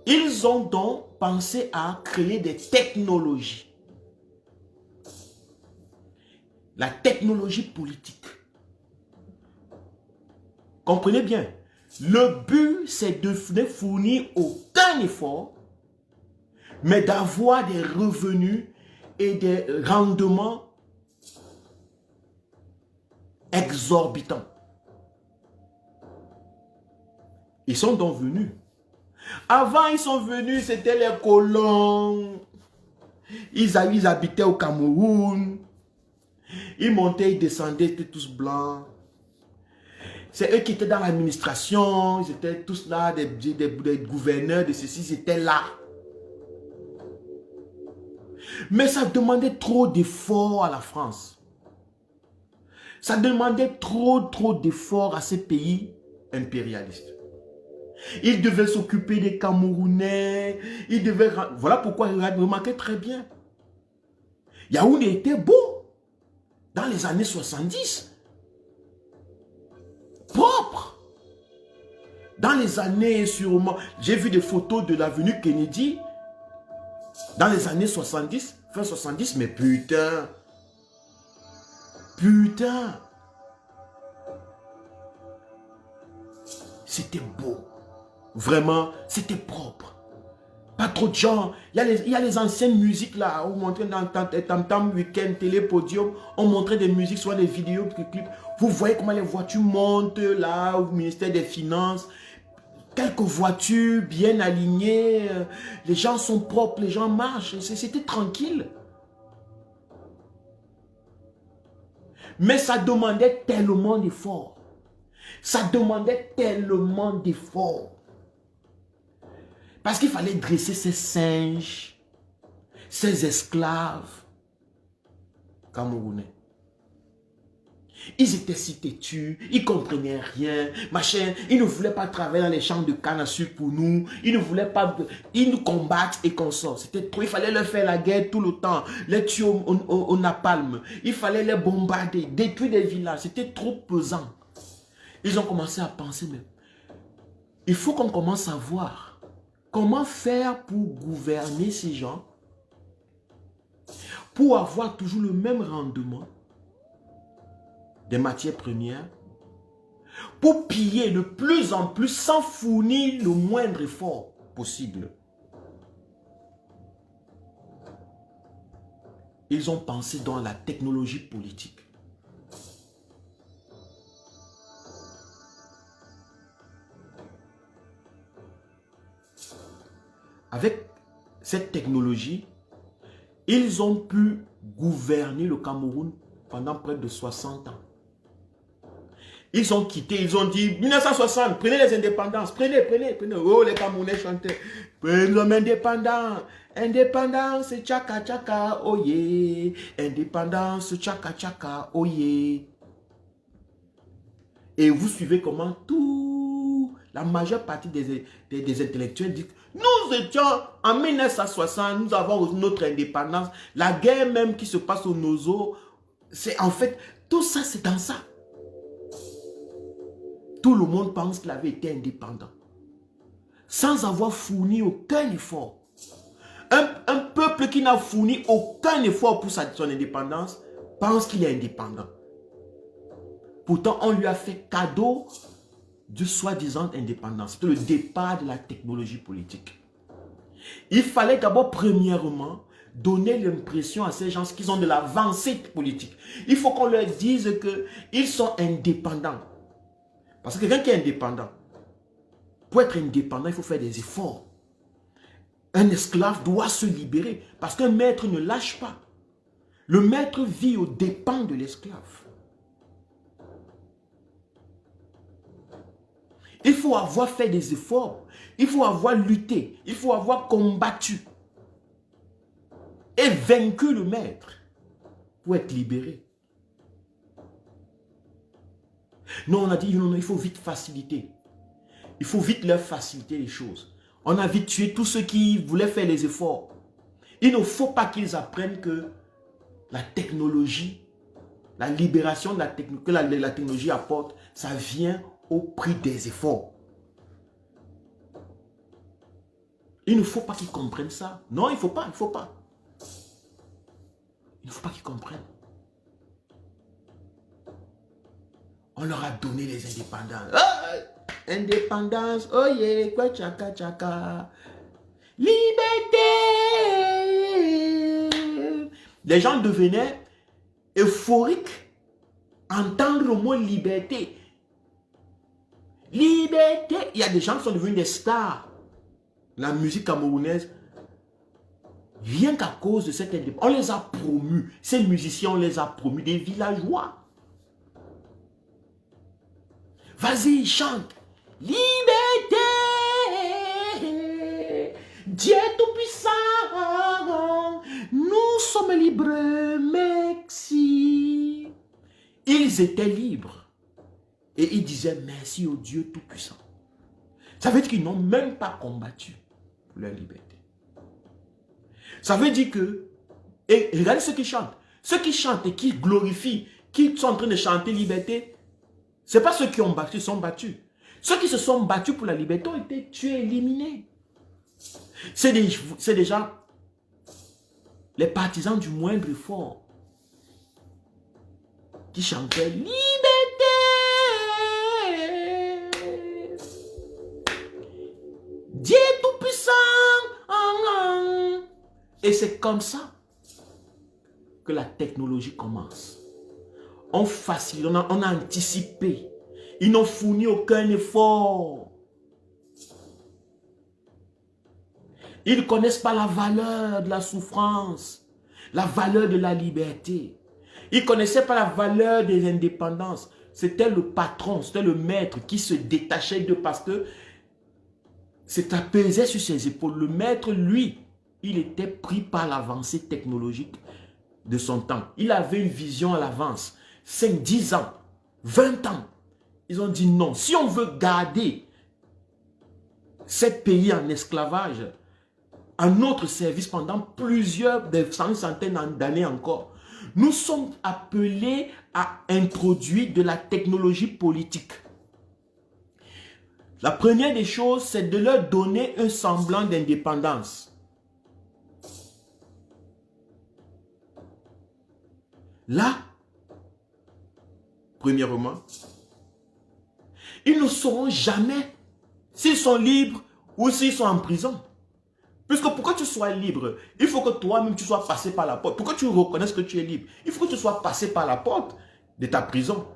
Ils ont donc pensé à créer des technologies. La technologie politique. Comprenez bien, le but c'est de ne fournir aucun effort, mais d'avoir des revenus et des rendements exorbitants. Ils sont donc venus. Avant, ils sont venus, c'était les colons. Ils habitaient au Cameroun. Ils montaient, ils descendaient, ils étaient tous blancs. C'est eux qui étaient dans l'administration. Ils étaient tous là, des gouverneurs de ceci, ils étaient là. Mais ça demandait trop d'efforts à la France. Ça demandait trop d'efforts à ces pays impérialistes. Ils devaient s'occuper des Camerounais. Ils devaient... Voilà pourquoi, remarquez très bien. Yaoundé était beau dans les années 70. Propre. Dans les années, sûrement, j'ai vu des photos de l'avenue Kennedy dans les années 70, fin 70, mais putain. Putain. C'était beau. Vraiment, c'était propre. Pas trop de gens. Il y a les anciennes musiques là, on montrait dans Tam Tam Weekend, Télé Podium, on montrait des musiques, soit des vidéos, des clips. Vous voyez comment les voitures montent là, au ministère des Finances. Quelques voitures bien alignées, les gens sont propres, les gens marchent, c'était tranquille. Mais ça demandait tellement d'efforts. Ça demandait tellement d'efforts. Parce qu'il fallait dresser ces singes, ces esclaves camerounais. Ils étaient si têtus, ils ne comprenaient rien, machin. Ils ne voulaient pas travailler dans les champs de canne à sucre pour nous. Ils ne voulaient pas, ils nous combattent et qu'on sort. C'était trop, il fallait leur faire la guerre tout le temps. Les tuer au napalm. Il fallait les bombarder, détruire des villages. C'était trop pesant. Ils ont commencé à penser, mais il faut qu'on commence à voir comment faire pour gouverner ces gens, pour avoir toujours le même rendement des matières premières, pour piller de plus en plus sans fournir le moindre effort possible. Ils ont pensé dans la technologie politique. Avec cette technologie, ils ont pu gouverner le Cameroun pendant près de 60 ans. Ils ont quitté, ils ont dit 1960, prenez les indépendances, prenez. Oh, les Camerounais chantaient. Prenez l'homme indépendant, indépendance, tchaka tchaka, oh yeah. Indépendance, tchaka tchaka, oh yeah. Et vous suivez comment la majeure partie des intellectuels disent nous étions en 1960, nous avons notre indépendance. La guerre même qui se passe au Nozo, c'est en fait, tout ça c'est dans ça. Tout le monde pense qu'il avait été indépendant. Sans avoir fourni aucun effort. Un peuple qui n'a fourni aucun effort pour son indépendance, pense qu'il est indépendant. Pourtant, on lui a fait cadeau de soi-disant indépendance. C'était le départ de la technologie politique. Il fallait d'abord, premièrement, donner l'impression à ces gens qu'ils ont de l'avancée politique. Il faut qu'on leur dise qu'ils sont indépendants. Parce que quelqu'un qui est indépendant, pour être indépendant, il faut faire des efforts. Un esclave doit se libérer parce qu'un maître ne lâche pas. Le maître vit aux dépens de l'esclave. Il faut avoir fait des efforts. Il faut avoir lutté. Il faut avoir combattu. Et vaincu le maître pour être libéré. Non, on a dit, non, il faut vite faciliter. Il faut vite leur faciliter les choses. On a vite tué tous ceux qui voulaient faire les efforts. Il ne faut pas qu'ils apprennent que la technologie, la libération de que la technologie apporte, ça vient au prix des efforts. Il ne faut pas qu'ils comprennent ça. Non, il ne faut pas, il ne faut pas. Il ne faut pas qu'ils comprennent. On leur a donné les indépendants. Ah, indépendance, oh yeah, quoi tchaka tchaka. Liberté. Les gens devenaient euphoriques à entendre le mot liberté. Liberté. Il y a des gens qui sont devenus des stars. La musique camerounaise, rien qu'à cause de cette indépendance. On les a promus. Ces musiciens, on les a promus des villageois. Vas-y, chante. Liberté. Dieu tout-puissant. Nous sommes libres. Merci. Ils étaient libres. Et ils disaient merci au Dieu tout-puissant. Ça veut dire qu'ils n'ont même pas combattu pour leur liberté. Ça veut dire que Et regardez ceux qui chantent. Ceux qui chantent et qui glorifient, qui sont en train de chanter liberté, ce n'est pas ceux qui ont battu, sont battus. Ceux qui se sont battus pour la liberté ont été tués, éliminés. C'est déjà les partisans du moindre effort qui chantaient liberté. Dieu tout-puissant. Et c'est comme ça que la technologie commence. On facilite, on a anticipé. Ils n'ont fourni aucun effort. Ils ne connaissent pas la valeur de la souffrance, la valeur de la liberté. Ils ne connaissaient pas la valeur des indépendances. C'était le patron, c'était le maître qui se détachait d'eux parce que ça pesait sur ses épaules. Le maître, lui, il était pris par l'avancée technologique de son temps. Il avait une vision à l'avance. 5, 10 ans, 20 ans. Ils ont dit non. Si on veut garder ce pays en esclavage, à notre service pendant plusieurs, des centaines d'années encore, nous sommes appelés à introduire de la technologie politique. La première des choses, c'est de leur donner un semblant d'indépendance. Là, premièrement, ils ne sauront jamais s'ils sont libres ou s'ils sont en prison. Puisque pour que tu sois libre, il faut que toi-même tu sois passé par la porte. Pour que tu reconnaisses que tu es libre, il faut que tu sois passé par la porte de ta prison.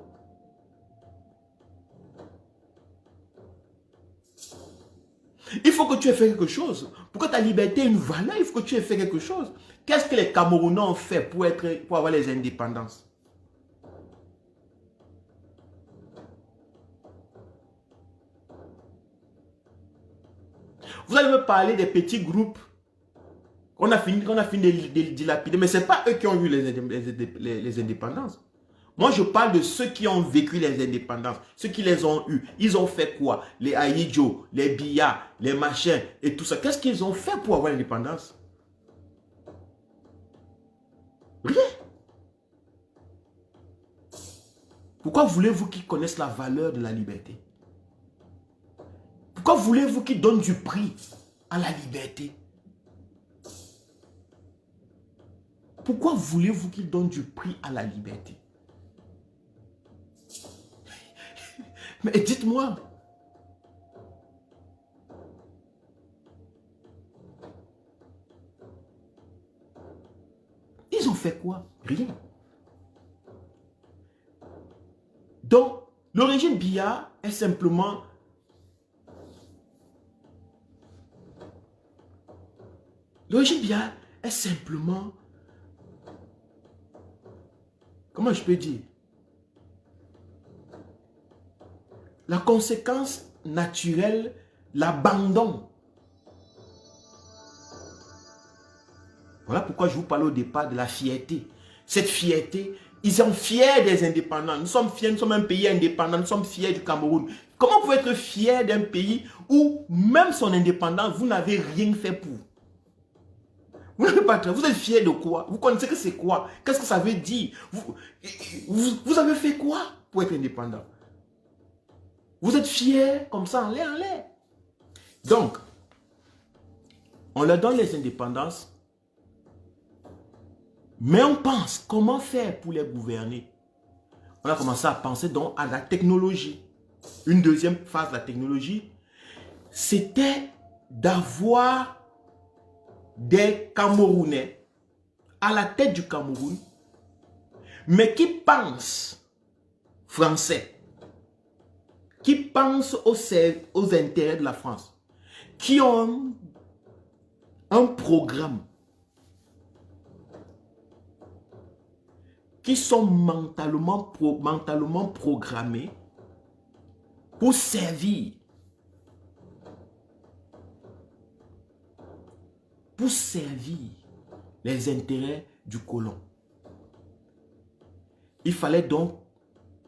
Il faut que tu aies fait quelque chose. Pour que ta liberté ait une valeur, il faut que tu aies fait quelque chose. Qu'est-ce que les Camerounais ont fait pour avoir les indépendances? Vous allez me parler des petits groupes qu'on a fini de dilapider, mais ce n'est pas eux qui ont eu les indépendances. Moi, je parle de ceux qui ont vécu les indépendances, ceux qui les ont eues. Ils ont fait quoi? Les Aïdjo, les Biya, les machins et tout ça. Qu'est-ce qu'ils ont fait pour avoir l'indépendance? Rien. Pourquoi voulez-vous qu'ils connaissent la valeur de la liberté? Pourquoi voulez-vous qu'ils donnent du prix à la liberté? Pourquoi voulez-vous qu'ils donnent du prix à la liberté? Mais dites-moi. Ils ont fait quoi? Rien. Donc, le régime Biya est simplement... Le régime Biya est simplement... Comment je peux dire? La conséquence naturelle, l'abandon. Voilà pourquoi je vous parlais au départ de la fierté. Cette fierté, ils sont fiers des indépendants. Nous sommes fiers, nous sommes un pays indépendant, nous sommes fiers du Cameroun. Comment vous pouvez être fier d'un pays où même son indépendance, vous n'avez rien fait pour? Vous êtes fier de quoi? Vous connaissez que c'est quoi? Qu'est-ce que ça veut dire? Vous avez fait quoi pour être indépendant? Vous êtes fiers comme ça en l'air, en l'air. Donc, on leur donne les indépendances, mais on pense comment faire pour les gouverner. On a commencé à penser donc à la technologie. Une deuxième phase de la technologie, c'était d'avoir des Camerounais à la tête du Cameroun, mais qui pensent français, qui pensent aux intérêts de la France, qui ont un programme, qui sont mentalement programmés pour servir les intérêts du colon. Il fallait donc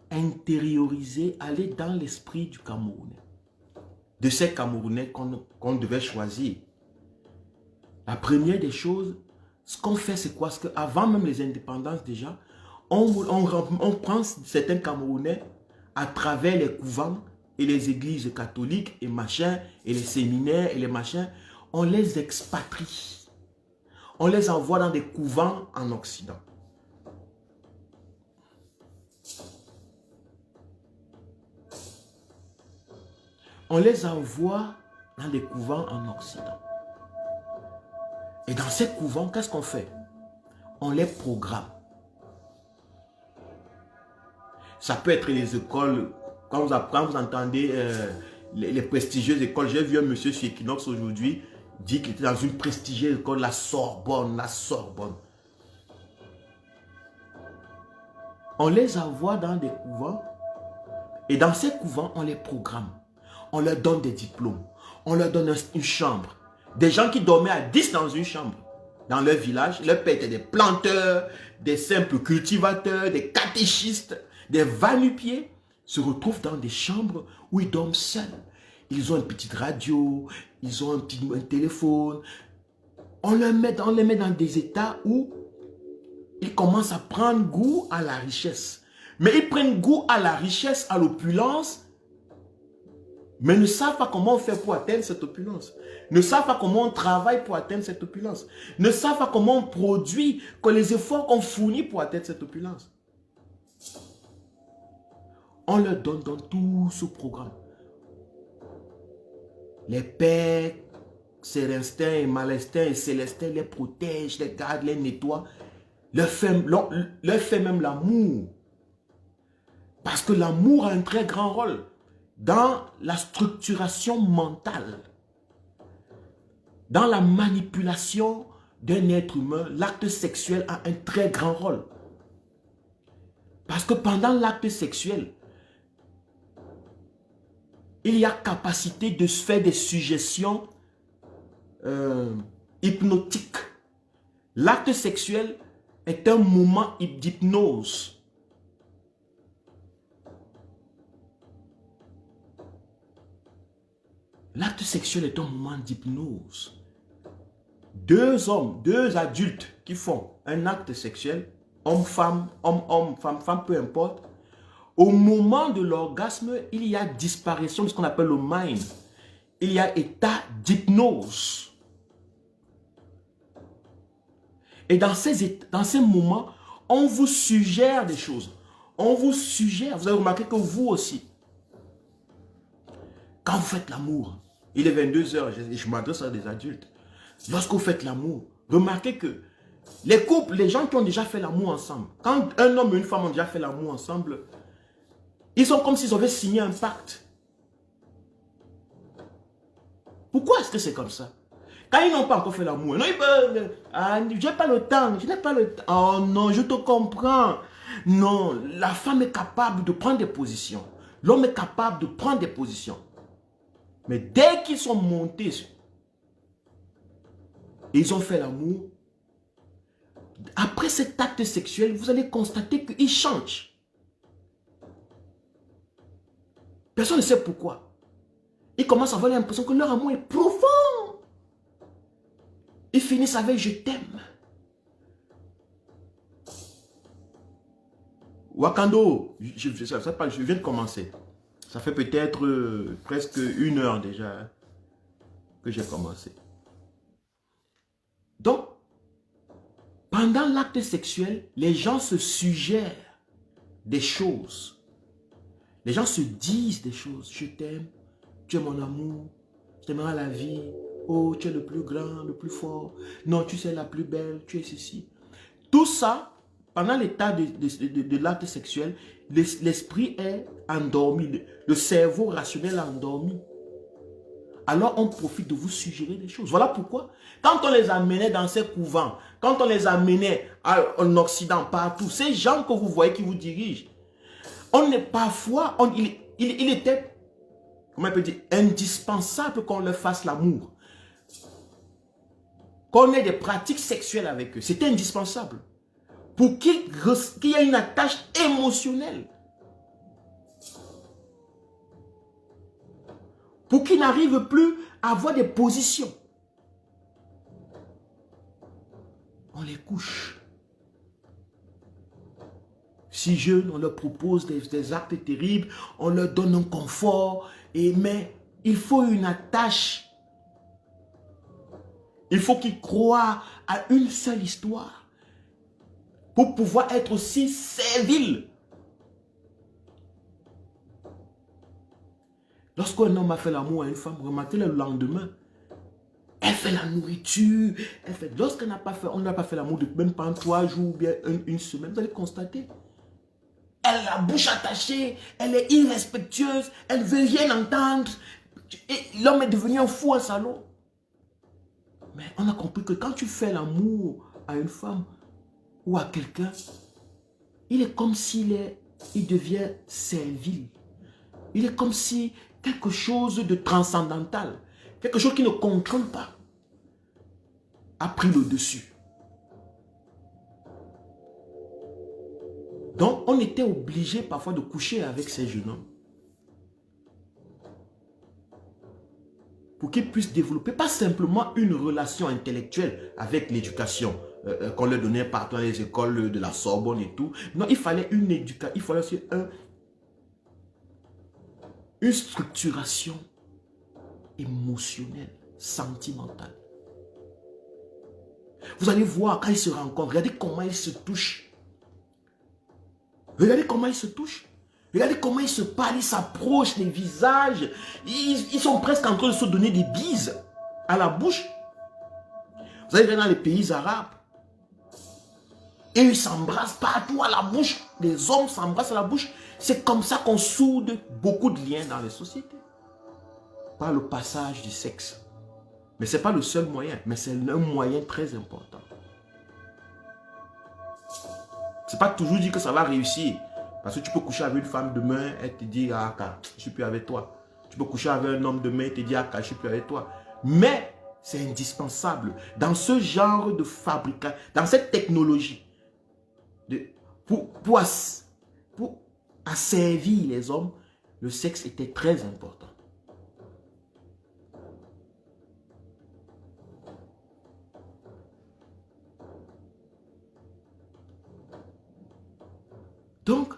intérioriser, aller dans l'esprit du Camerounais, de ces Camerounais qu'on devait choisir. La première des choses, Ce qu'on fait, c'est quoi? C'est qu'avant même les indépendances déjà, on prend certains Camerounais à travers les couvents et les églises catholiques et machin, et les séminaires et les machins, on les expatrie. On les envoie dans des couvents en Occident. On les envoie dans des couvents en Occident. Et dans ces couvents, qu'est-ce qu'on fait? On les programme. Ça peut être les écoles, quand vous entendez les prestigieuses écoles. J'ai vu un monsieur sur Equinox aujourd'hui dire qu'il était dans une prestigieuse école, la Sorbonne, la Sorbonne. On les envoie dans des couvents et dans ces couvents, on les programme. On leur donne des diplômes. On leur donne une chambre. Des gens qui dormaient à 10 dans une chambre. Dans leur village, leurs pères étaient des planteurs, des simples cultivateurs, des catéchistes, des va-nu-pieds, se retrouvent dans des chambres où ils dorment seuls. Ils ont une petite radio, ils ont un téléphone. On les met dans des états où ils commencent à prendre goût à la richesse. Mais ils prennent goût à la richesse, à l'opulence, mais ne savent pas comment on fait pour atteindre cette opulence. Ne savent pas comment on travaille pour atteindre cette opulence. Ne savent pas comment on produit, que les efforts qu'on fournit pour atteindre cette opulence. On leur donne dans tout ce programme. Les pères, Célestins et Malestins et Célestins les protègent, les gardent, les nettoient. Leur fait même l'amour. Parce que l'amour a un très grand rôle dans la structuration mentale. Dans la manipulation d'un être humain, l'acte sexuel a un très grand rôle. Parce que pendant l'acte sexuel, il y a capacité de se faire des suggestions hypnotiques. L'acte sexuel est un moment d'hypnose. L'acte sexuel est un moment d'hypnose. Deux hommes, deux adultes qui font un acte sexuel, homme-femme, homme-homme, femme-femme, peu importe, au moment de l'orgasme, il y a disparition de ce qu'on appelle le mind. Il y a état d'hypnose. Et dans ces moments, on vous suggère des choses. On vous suggère, vous avez remarqué que vous aussi, quand vous faites l'amour, il est 22 heures, je m'adresse à des adultes. Lorsque vous faites l'amour, remarquez que les couples, les gens qui ont déjà fait l'amour ensemble, quand un homme et une femme ont déjà fait l'amour ensemble, ils sont comme s'ils avaient signé un pacte. Pourquoi est-ce que c'est comme ça? Quand ils n'ont pas encore fait l'amour, non, ils peuvent, je n'ai pas le temps, je n'ai pas le temps. Oh non, je te comprends. Non, la femme est capable de prendre des positions. L'homme est capable de prendre des positions. Mais dès qu'ils sont montés, ils ont fait l'amour, après cet acte sexuel, vous allez constater qu'ils changent. Personne ne sait pourquoi. Ils commencent à avoir l'impression que leur amour est profond. Ils finissent avec « je t'aime ». Wakando, je viens de commencer. Ça fait peut-être presque 1 heure déjà que j'ai commencé. Donc, pendant l'acte sexuel, les gens se suggèrent des choses. Les gens se disent des choses. Je t'aime, tu es mon amour, je t'aimerai à la vie. Oh, tu es le plus grand, le plus fort. Non, tu es la plus belle, tu es ceci. Tout ça, pendant l'état de l'acte sexuel, l'esprit est endormi. Le cerveau rationnel est endormi. Alors on profite de vous suggérer des choses. Voilà pourquoi, quand on les amenait dans ces couvents, quand on les amenait en Occident, partout, ces gens que vous voyez qui vous dirigent, on est parfois, il était, comment on peut dire, indispensable qu'on leur fasse l'amour. Qu'on ait des pratiques sexuelles avec eux. C'était indispensable. Pour qu'il y ait une attache émotionnelle. Pour qu'ils n'arrivent plus à avoir des positions. on les couche. Si jeunes, on leur propose des actes terribles, on leur donne un confort, mais il faut une attache. Il faut qu'ils croient à une seule histoire pour pouvoir être aussi serviles. Lorsqu'un homme a fait l'amour à une femme, remarquez le lendemain, elle fait la nourriture. Lorsqu'elle n'a pas fait, on n'a pas fait l'amour depuis même pas 3 jours ou bien une semaine, vous allez constater. Elle a la bouche attachée, elle est irrespectueuse, elle ne veut rien entendre. L'homme est devenu un fou, un salaud. Mais on a compris que quand tu fais l'amour à une femme ou à quelqu'un, il est comme s'il devient servile. Il est comme si quelque chose de transcendantal, quelque chose qui ne contrôle pas, a pris le dessus. Donc, on était obligé parfois de coucher avec ces jeunes hommes pour qu'ils puissent développer pas simplement une relation intellectuelle avec l'éducation qu'on leur donnait partout dans les écoles de la Sorbonne et tout. Non, il fallait une éducation, il fallait aussi une structuration émotionnelle, sentimentale. Vous allez voir quand ils se rencontrent, regardez comment ils se touchent. Regardez comment ils se touchent. Regardez comment ils se parlent, ils s'approchent, les visages. Ils sont presque en train de se donner des bises à la bouche. Vous allez voir dans les pays arabes. Et ils s'embrassent partout à la bouche. Les hommes s'embrassent à la bouche. C'est comme ça qu'on soude beaucoup de liens dans les sociétés. Par le passage du sexe. Mais ce n'est pas le seul moyen, mais c'est un moyen très important. Ce n'est pas toujours dit que ça va réussir. Parce que tu peux coucher avec une femme demain, elle te dit, ah, je ne suis plus avec toi. Tu peux coucher avec un homme demain, il te dit, ah, je ne suis plus avec toi. Mais c'est indispensable. Dans ce genre de fabrication, dans cette technologie, pour asservir les hommes, le sexe était très important. Donc,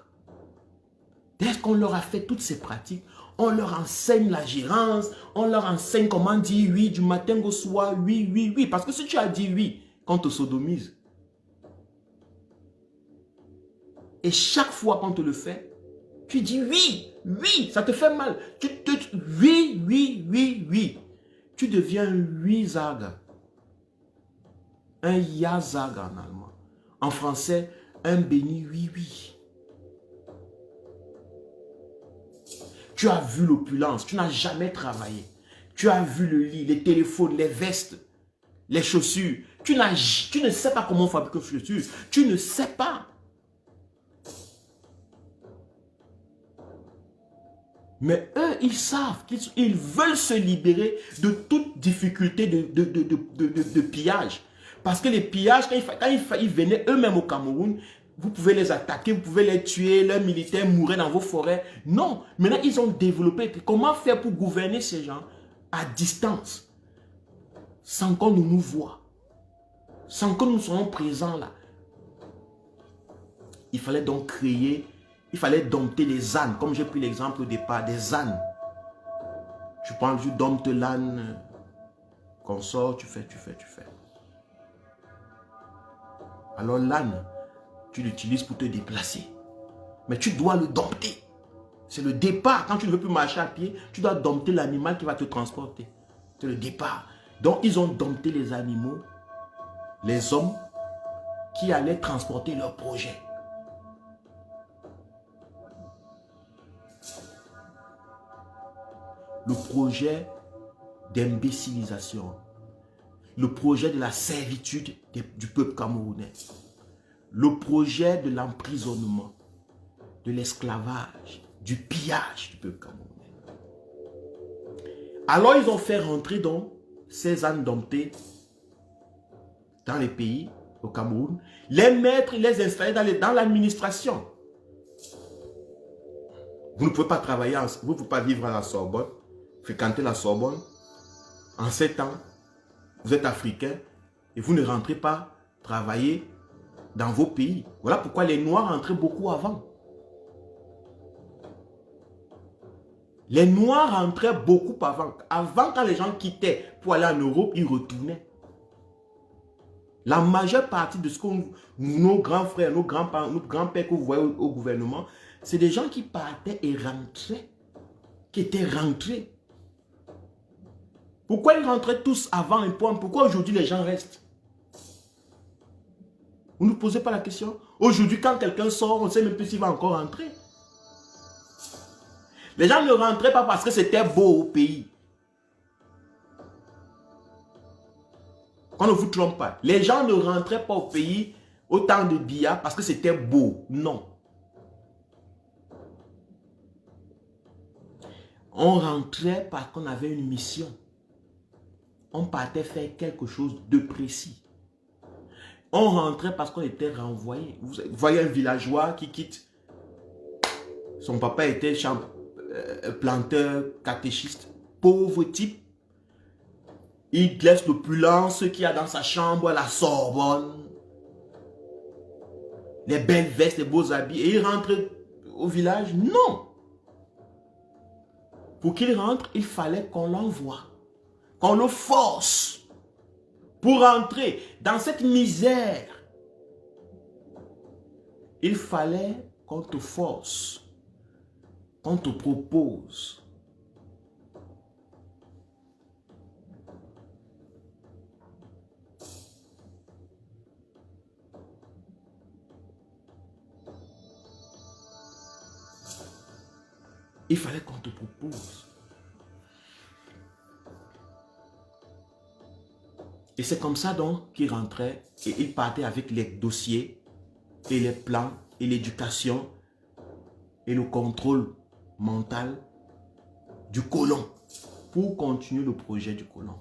dès qu'on leur a fait toutes ces pratiques, on leur enseigne la gérance, on leur enseigne comment dire oui du matin au soir, oui, oui, oui. Parce que si tu as dit oui, qu'on te sodomise, et chaque fois qu'on te le fait, tu dis oui, oui, ça te fait mal. Oui, oui, oui, oui. Tu deviens un oui-zaga. Un ya-zaga en allemand. En français, un béni oui, oui. Tu as vu l'opulence, tu n'as jamais travaillé. Tu as vu le lit, les téléphones, les vestes, les chaussures. Tu ne sais pas comment fabriquer une chaussure. Tu ne sais pas. Mais eux, ils savent qu'ils veulent se libérer de toute difficulté de pillage. Parce que les pillages, quand ils venaient eux-mêmes au Cameroun, vous pouvez les attaquer, vous pouvez les tuer, leurs militaires mouraient dans vos forêts. Non, maintenant ils ont développé comment faire pour gouverner ces gens à distance, sans qu'on nous voie, sans que nous soyons présents là. Il fallait donc créer, il fallait dompter les ânes, comme j'ai pris l'exemple au départ, des ânes. Tu prends, tu domptes l'âne, qu'on sort, tu fais. Alors l'âne, tu l'utilises pour te déplacer. Mais tu dois le dompter. C'est le départ. Quand tu ne veux plus marcher à pied, tu dois dompter l'animal qui va te transporter. C'est le départ. Donc, ils ont dompté les animaux, les hommes qui allaient transporter leur projet. Le projet d'imbécilisation. Le projet de la servitude du peuple camerounais. Le projet de l'emprisonnement, de l'esclavage, du pillage du peuple camerounais. Alors ils ont fait rentrer donc ces ânes domptés dans les pays, au Cameroun, les mettre, les installer dans l'administration. Vous ne pouvez pas travailler, vous ne pouvez pas vivre à la Sorbonne, fréquenter la Sorbonne. En 7 ans, vous êtes africain et vous ne rentrez pas travailler dans vos pays. Voilà pourquoi les Noirs rentraient beaucoup avant. Les Noirs rentraient beaucoup avant. Avant, quand les gens quittaient pour aller en Europe, ils retournaient. La majeure partie de ce que nos grands frères, nos grands-parents, nos grands-pères que vous voyez au gouvernement, c'est des gens qui partaient et rentraient, qui étaient rentrés. Pourquoi ils rentraient tous avant un point? Pourquoi aujourd'hui les gens restent? Vous ne posez pas la question. Aujourd'hui, quand quelqu'un sort, on ne sait même plus s'il va encore rentrer. Les gens ne rentraient pas parce que c'était beau au pays. Qu'on ne vous trompe pas. Les gens ne rentraient pas au pays au temps de Biya parce que c'était beau. Non. On rentrait parce qu'on avait une mission. On partait faire quelque chose de précis. On rentrait parce qu'on était renvoyé. Vous voyez un villageois qui quitte. Son papa était planteur, catéchiste. Pauvre type. Il laisse l'opulence qu'il y a dans sa chambre, la Sorbonne. Les belles vestes, les beaux habits. Et il rentre au village? Non. Pour qu'il rentre, il fallait qu'on l'envoie. Qu'on le force. Pour rentrer dans cette misère. Il fallait qu'on te force. Qu'on te propose. Il fallait qu'on te propose. Et c'est comme ça donc qu'il rentrait et il partait avec les dossiers et les plans et l'éducation et le contrôle mental du colon pour continuer le projet du colon.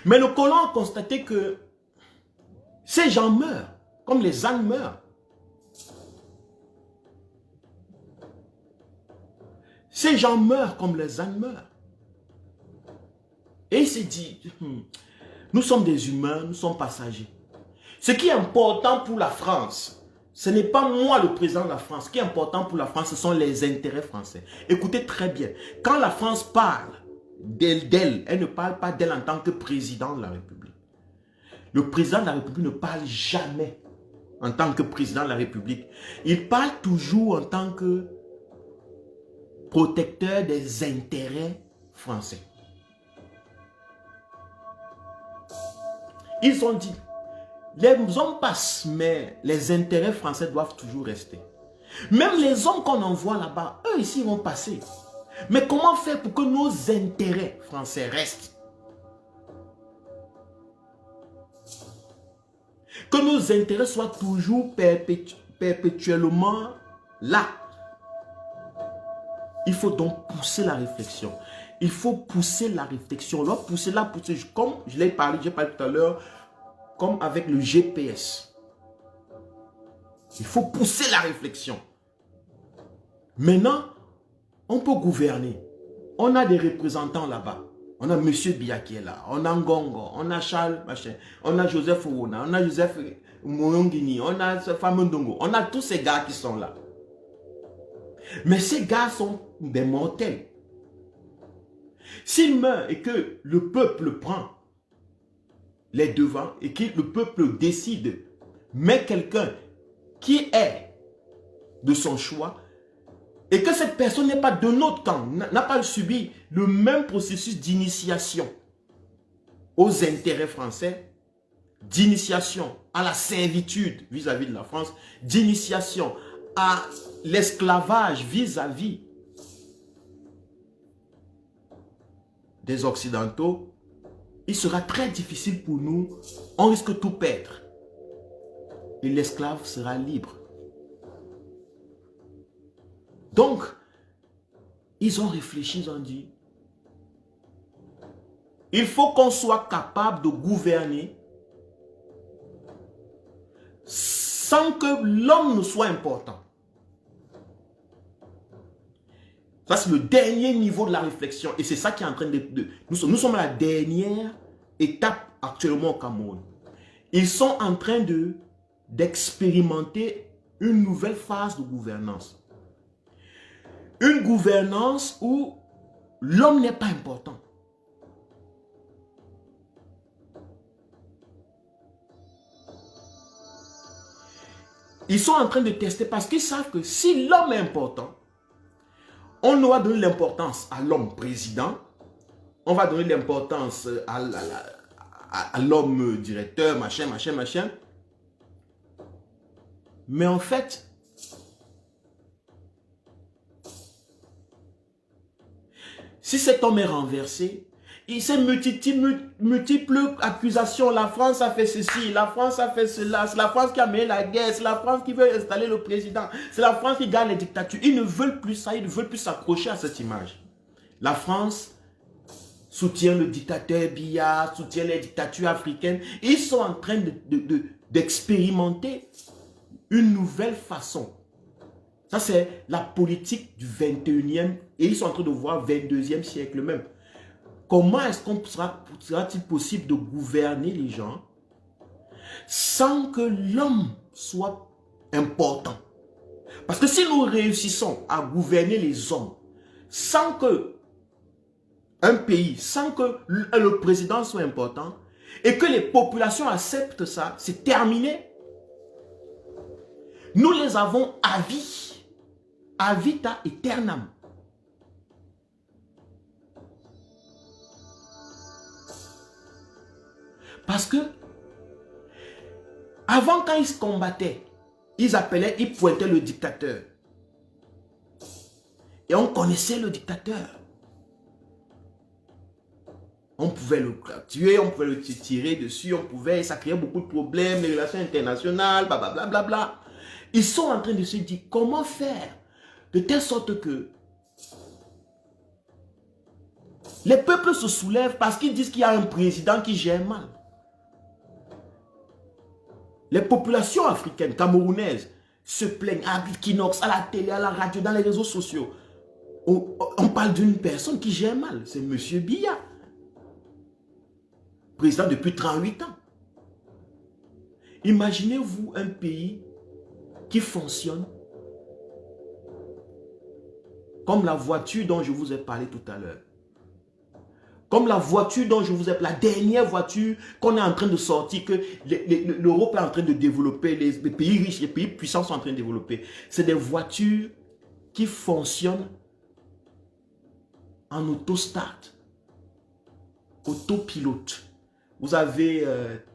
Mais le colon a constaté que ces gens meurent comme les ânes meurent. Ces gens meurent comme les ânes meurent. Et il s'est dit, nous sommes des humains, nous sommes passagers. Ce qui est important pour la France, ce n'est pas moi le président de la France. Ce qui est important pour la France, ce sont les intérêts français. Écoutez très bien, quand la France parle d'elle, elle ne parle pas d'elle en tant que président de la République. Le président de la République ne parle jamais en tant que président de la République. Il parle toujours en tant que protecteur des intérêts français. Ils ont dit, les hommes passent, mais les intérêts français doivent toujours rester. Même les hommes qu'on envoie là-bas, eux ici vont passer. Mais comment faire pour que nos intérêts français restent? Que nos intérêts soient toujours perpétuellement là. Il faut donc pousser la réflexion. Il faut pousser la réflexion. On doit pousser la pousser. Comme je l'ai parlé, j'ai parlé tout à l'heure, comme avec le GPS. Il faut pousser la réflexion. Maintenant, on peut gouverner. On a des représentants là-bas. On a M. Biya qui est là. On a Ngongo. On a Charles Machin. On a Joseph Ouona. On a Joseph Moyongini. On a Famondongo. On a tous ces gars qui sont là. Mais ces gars sont des mortels. S'ils meurent et que le peuple prend les devants et que le peuple décide, met quelqu'un qui est de son choix et que cette personne n'est pas de notre camp, n'a pas subi le même processus d'initiation aux intérêts français, d'initiation à la servitude vis-à-vis de la France, d'initiation à l'esclavage vis-à-vis des Occidentaux, il sera très difficile pour nous, on risque de tout perdre. Et l'esclave sera libre. Donc, ils ont réfléchi, ils ont dit, il faut qu'on soit capable de gouverner sans que l'homme ne soit important. Ça, c'est le dernier niveau de la réflexion. Et c'est ça qui est en train de... Nous sommes à la dernière étape actuellement au Cameroun. Ils sont en train d'expérimenter une nouvelle phase de gouvernance. Une gouvernance où l'homme n'est pas important. Ils sont en train de tester parce qu'ils savent que si l'homme est important, on aura donné l'importance à l'homme président, on va donner l'importance à l'homme directeur, machin. Mais en fait, si cet homme est renversé, il s'est multiples accusations. La France a fait ceci, la France a fait cela, c'est la France qui a mené la guerre, c'est la France qui veut installer le président, c'est la France qui gagne les dictatures. Ils ne veulent plus ça, ils ne veulent plus s'accrocher à cette image. La France soutient le dictateur Biya, soutient les dictatures africaines. Ils sont en train d'expérimenter une nouvelle façon. Ça, c'est la politique du 21e et ils sont en train de voir 22e siècle même. Comment est-ce qu'on sera-t-il possible de gouverner les gens sans que l'homme soit important? Parce que si nous réussissons à gouverner les hommes sans que un pays, sans que le président soit important et que les populations acceptent ça, c'est terminé. Nous les avons à vie, à vita aeternam. Parce que, avant quand ils se combattaient, ils pointaient le dictateur. Et on connaissait le dictateur. On pouvait le tuer, on pouvait le tirer dessus, ça créait beaucoup de problèmes, les relations internationales, blablabla. Ils sont en train de se dire comment faire de telle sorte que les peuples se soulèvent parce qu'ils disent qu'il y a un président qui gère mal. Les populations africaines, camerounaises, se plaignent à Bikinox, à la télé, à la radio, dans les réseaux sociaux. On parle d'une personne qui gère mal, c'est M. Biya. Président depuis 38 ans. Imaginez-vous un pays qui fonctionne comme la voiture dont je vous ai parlé tout à l'heure. Comme la voiture dont je vous ai parlé, la dernière voiture qu'on est en train de sortir, que l'Europe est en train de développer, les pays riches, les pays puissants sont en train de développer. C'est des voitures qui fonctionnent en autostart, autopilote. Vous avez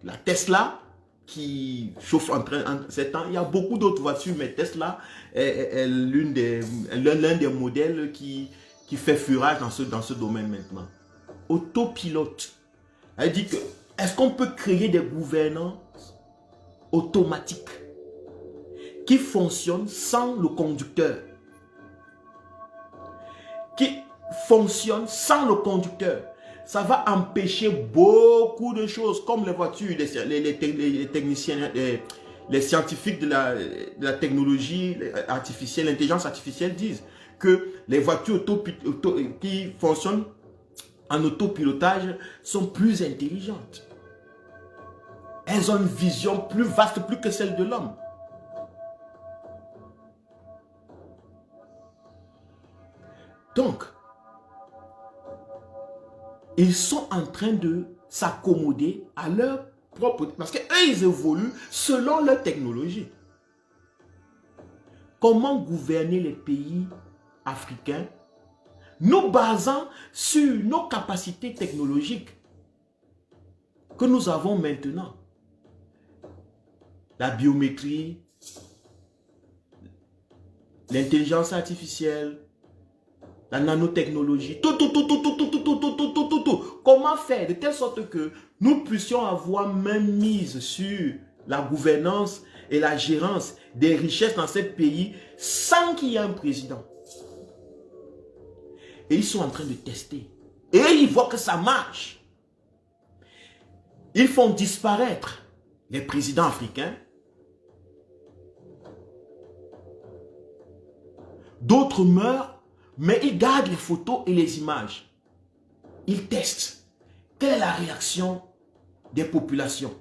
la Tesla qui chauffe en ces temps. Il y a beaucoup d'autres voitures, mais Tesla est l'un des modèles qui fait fureur dans ce domaine maintenant. Autopilote. Elle dit que, est-ce qu'on peut créer des gouvernances automatiques qui fonctionnent sans le conducteur? Qui fonctionnent sans le conducteur. Ça va empêcher beaucoup de choses, comme les voitures, les techniciens, les scientifiques de la technologie artificielle, l'intelligence artificielle disent que les voitures qui fonctionnent en autopilotage sont plus intelligentes. Elles ont une vision plus vaste, plus que celle de l'homme. Donc, ils sont en train de s'accommoder à leur propre... Parce qu'eux, ils évoluent selon leur technologie. Comment gouverner les pays africains nous basant sur nos capacités technologiques que nous avons maintenant? La biométrie, l'intelligence artificielle, la nanotechnologie, tout. Comment faire de telle sorte que nous puissions avoir main mise sur la gouvernance et la gérance des richesses dans ces pays sans qu'il y ait un président? Et ils sont en train de tester. Et ils voient que ça marche. Ils font disparaître les présidents africains. D'autres meurent, mais ils gardent les photos et les images. Ils testent. Quelle est la réaction des populations?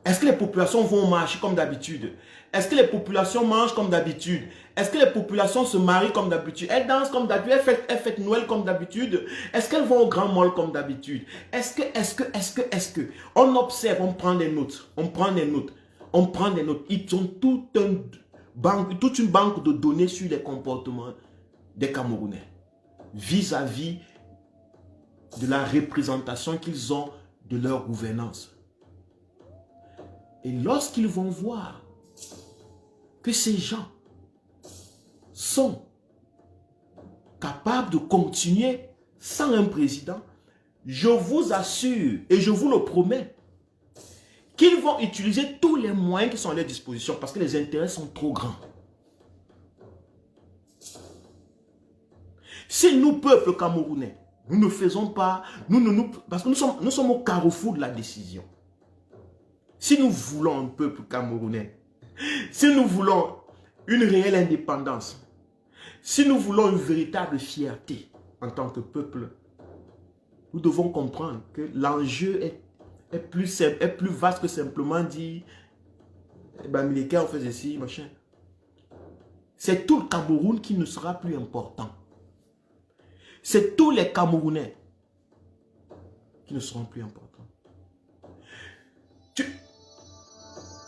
Est-ce que les populations vont marcher comme d'habitude? Est-ce que les populations mangent comme d'habitude? Est-ce que les populations se marient comme d'habitude? Elles dansent comme d'habitude? Elles fêtent Noël comme d'habitude? Est-ce qu'elles vont au grand mall comme d'habitude? Est-ce que? On observe, on prend des notes. On prend des notes. On prend des notes. Ils ont toute une banque de données sur les comportements des Camerounais vis-à-vis de la représentation qu'ils ont de leur gouvernance. Et lorsqu'ils vont voir que ces gens sont capables de continuer sans un président, je vous assure et je vous le promets qu'ils vont utiliser tous les moyens qui sont à leur disposition parce que les intérêts sont trop grands. Si nous, peuple camerounais, nous ne faisons pas, parce que nous sommes au carrefour de la décision. Si nous voulons un peuple camerounais, si nous voulons une réelle indépendance, si nous voulons une véritable fierté en tant que peuple, nous devons comprendre que l'enjeu est plus vaste que simplement dire les on fait ceci, machin. C'est tout le Cameroun qui ne sera plus important. C'est tous les Camerounais qui ne seront plus importants.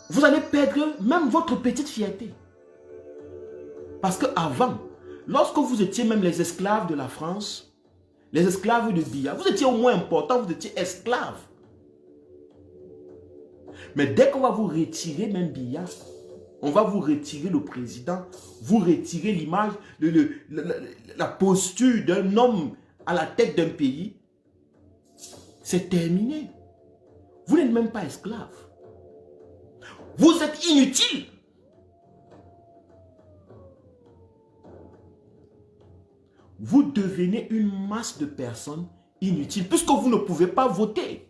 Vous allez perdre même votre petite fierté. Parce qu'avant, lorsque vous étiez même les esclaves de la France, les esclaves de Biya, vous étiez au moins important, vous étiez esclaves. Mais dès qu'on va vous retirer même Biya, on va vous retirer le président, vous retirer l'image, la posture d'un homme à la tête d'un pays, c'est terminé. Vous n'êtes même pas esclave. Vous êtes inutile. Vous devenez une masse de personnes inutiles puisque vous ne pouvez pas voter.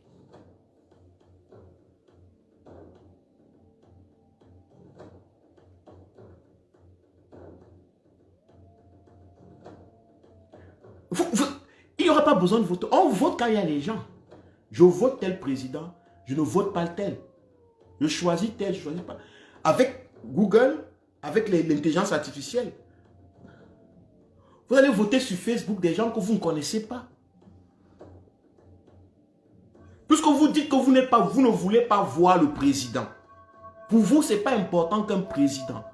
Il n'y aura pas besoin de voter. On vote quand il y a les gens. Je vote tel président, je ne vote pas tel. Je choisis tel, je ne choisis pas. Avec Google, avec l'intelligence artificielle, vous allez voter sur Facebook des gens que vous ne connaissez pas. Puisque vous dites que vous ne voulez pas voir le président. Pour vous, ce n'est pas important qu'un président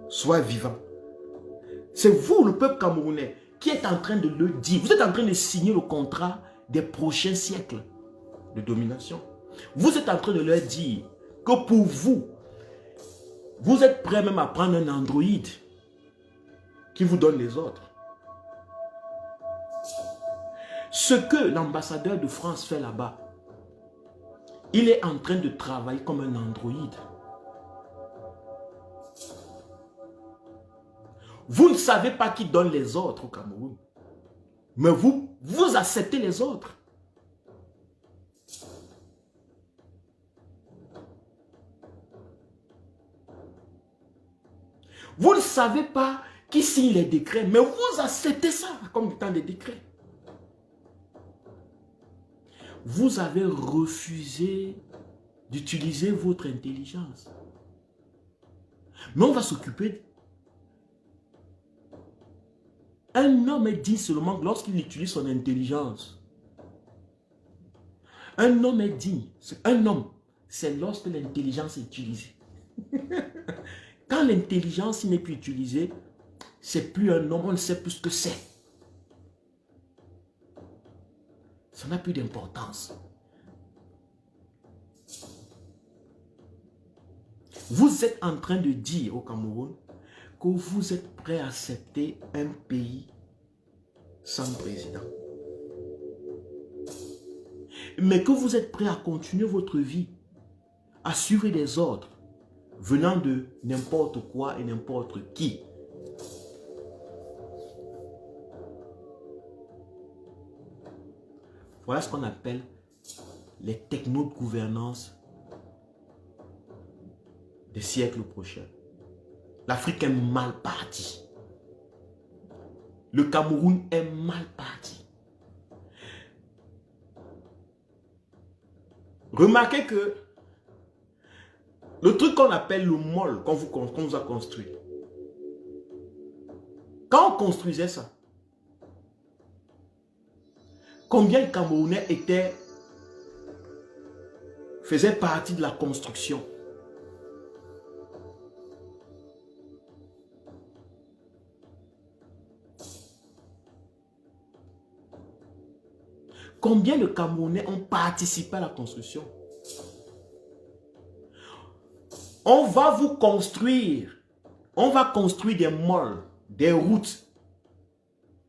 soit vivant. C'est vous, le peuple camerounais, qui êtes en train de le dire. Vous êtes en train de signer le contrat des prochains siècles de domination. Vous êtes en train de leur dire que pour vous, vous êtes prêt même à prendre un androïde qui vous donne les ordres. Ce que l'ambassadeur de France fait là-bas, il est en train de travailler comme un androïde. Vous ne savez pas qui donne les ordres au Cameroun. Mais vous acceptez les ordres. Vous ne savez pas qui signe les décrets, mais vous acceptez ça comme étant des décrets. Vous avez refusé d'utiliser votre intelligence. Mais on va s'occuper. Un homme est dit seulement lorsqu'il utilise son intelligence. Un homme est digne. Un homme, c'est lorsque l'intelligence est utilisée. Quand l'intelligence n'est plus utilisée, c'est plus un homme, on ne sait plus ce que c'est. Ça n'a plus d'importance. Vous êtes en train de dire au Cameroun que vous êtes prêt à accepter un pays sans président. Mais que vous êtes prêt à continuer votre vie, à suivre des ordres venant de n'importe quoi et n'importe qui. Voilà ce qu'on appelle les technos de gouvernance des siècles prochains. L'Afrique est mal partie. Le Cameroun est mal parti. Remarquez que le truc qu'on appelle le mall, qu'on vous a construit, quand on construisait ça, combien de Camerounais faisaient partie de la construction? Combien de Camerounais ont participé à la construction? On va vous construire. On va construire des malls, des routes,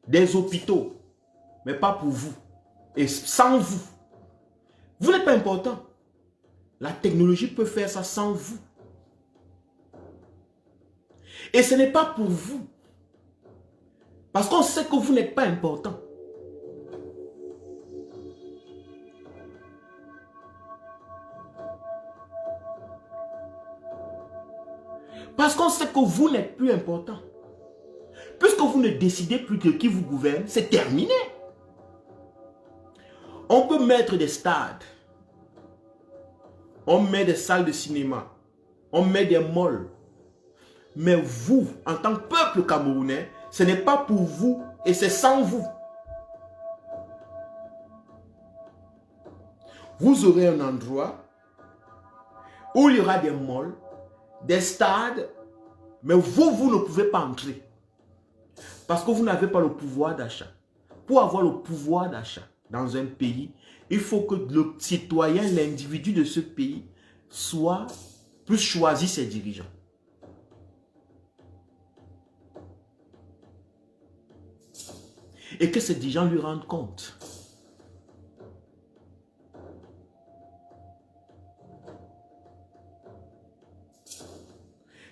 des hôpitaux. Mais pas pour vous. Et sans vous. Vous n'êtes pas important. La technologie peut faire ça sans vous. Et ce n'est pas pour vous. Parce qu'on sait que vous n'êtes pas important. Parce qu'on sait que vous n'êtes plus important. Puisque vous ne décidez plus de qui vous gouverne, c'est terminé. On peut mettre des stades. On met des salles de cinéma. On met des malls. Mais vous, en tant que peuple camerounais, ce n'est pas pour vous et c'est sans vous. Vous aurez un endroit où il y aura des malls, des stades, mais vous ne pouvez pas entrer. Parce que vous n'avez pas le pouvoir d'achat. Pour avoir le pouvoir d'achat dans un pays, il faut que le citoyen, l'individu de ce pays, puisse choisir ses dirigeants. Et que ces dirigeants lui rendent compte.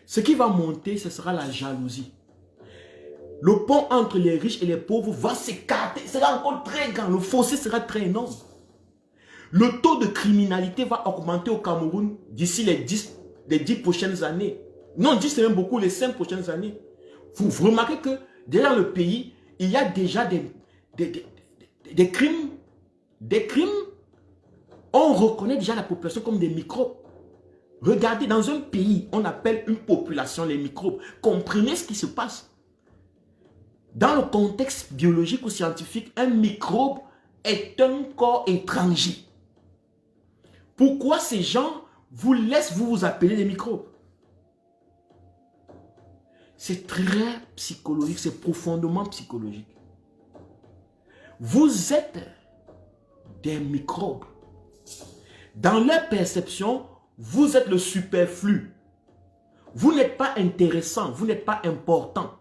Ce qui va monter, ce sera la jalousie. Le pont entre les riches et les pauvres va s'écarter, sera encore très grand. Le fossé sera très énorme. Le taux de criminalité va augmenter au Cameroun d'ici les 10 prochaines années. Non, 10 c'est même beaucoup, les 5 prochaines années. Vous remarquez que derrière le pays, il y a déjà des crimes. Des crimes. On reconnaît déjà la population comme des microbes. Regardez, dans un pays, on appelle une population les microbes. Comprenez ce qui se passe. Dans le contexte biologique ou scientifique, un microbe est un corps étranger. Pourquoi ces gens vous laissent vous appeler des microbes? C'est très psychologique, c'est profondément psychologique. Vous êtes des microbes. Dans leur perception, vous êtes le superflu. Vous n'êtes pas intéressant, vous n'êtes pas important.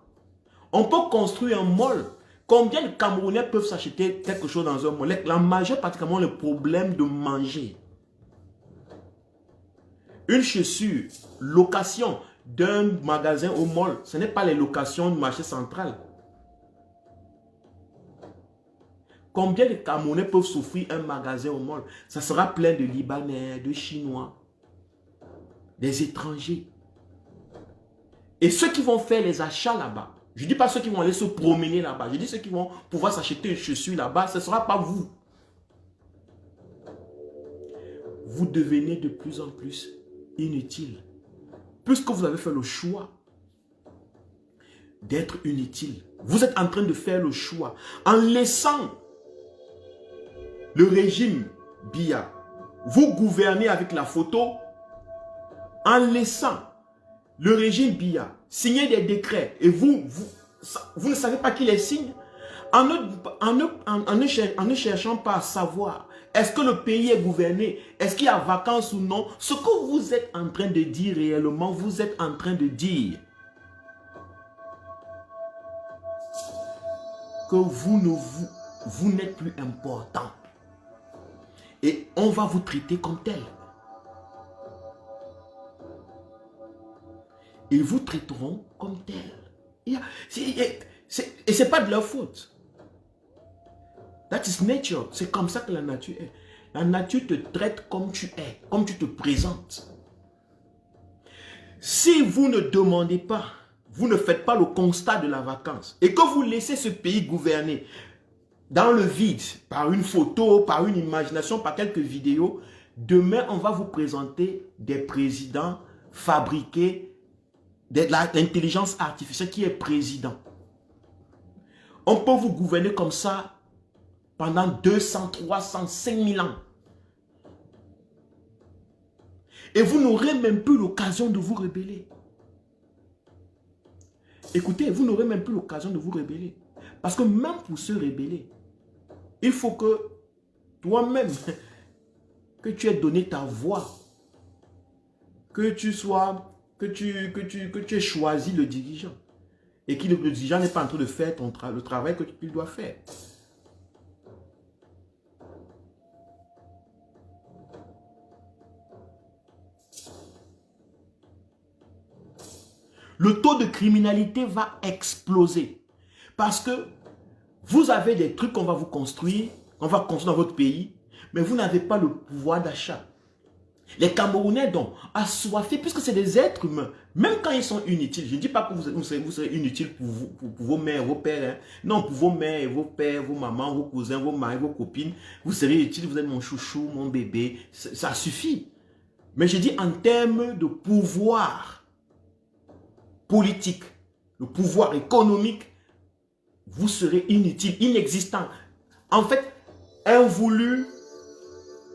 On peut construire un mall. Combien de Camerounais peuvent s'acheter quelque chose dans un mall? La majeure pratiquement le problème de manger. Une chaussure, location d'un magasin au mall, ce n'est pas les locations du marché central. Combien de Camerounais peuvent s'offrir un magasin au mall? Ça sera plein de Libanais, de Chinois, des étrangers. Et ceux qui vont faire les achats là-bas, je ne dis pas ceux qui vont aller se promener là-bas, je dis ceux qui vont pouvoir s'acheter une chaussure là-bas, ce ne sera pas vous. Vous devenez de plus en plus inutile. Puisque vous avez fait le choix d'être inutile. Vous êtes en train de faire le choix en laissant le régime Biya vous gouverner avec la photo, en laissant le régime Biya signer des décrets et vous ne savez pas qui les signe, en ne cherchant pas à savoir est-ce que le pays est gouverné, est-ce qu'il y a vacances ou non. Ce que vous êtes en train de dire réellement, vous êtes en train de dire que vous n'êtes plus important. Et on va vous traiter comme tel. Ils vous traiteront comme tel. Et ce n'est pas de leur faute. That is nature. C'est comme ça que la nature est. La nature te traite comme tu es, comme tu te présentes. Si vous ne demandez pas, vous ne faites pas le constat de la vacance et que vous laissez ce pays gouverner dans le vide, par une photo, par une imagination, par quelques vidéos, Demain, on va vous présenter des présidents fabriqués, de l'intelligence artificielle qui est président. On peut vous gouverner comme ça pendant 200, 300, 5000 ans. Et vous n'aurez même plus l'occasion de vous rebeller. Écoutez, vous n'aurez même plus l'occasion de vous rebeller. Parce que même pour se rebeller, il faut que toi-même, que tu aies donné ta voix, que tu aies choisi le dirigeant. Et que le dirigeant n'est pas en train de faire le travail qu'il doit faire. Le taux de criminalité va exploser. Parce que vous avez des trucs qu'on va vous construire, qu'on va construire dans votre pays, mais vous n'avez pas le pouvoir d'achat. Les Camerounais, donc, assoiffés, puisque c'est des êtres humains, même quand ils sont inutiles, je ne dis pas que vous serez inutiles pour vos mères, vos pères, hein. Non, pour vos mères, vos pères, vos mamans, vos cousins, vos maris, vos copines, vous serez utiles, vous êtes mon chouchou, mon bébé, ça suffit. Mais je dis en termes de pouvoir politique, le pouvoir économique, vous serez inutile, inexistant. En fait, invoulu,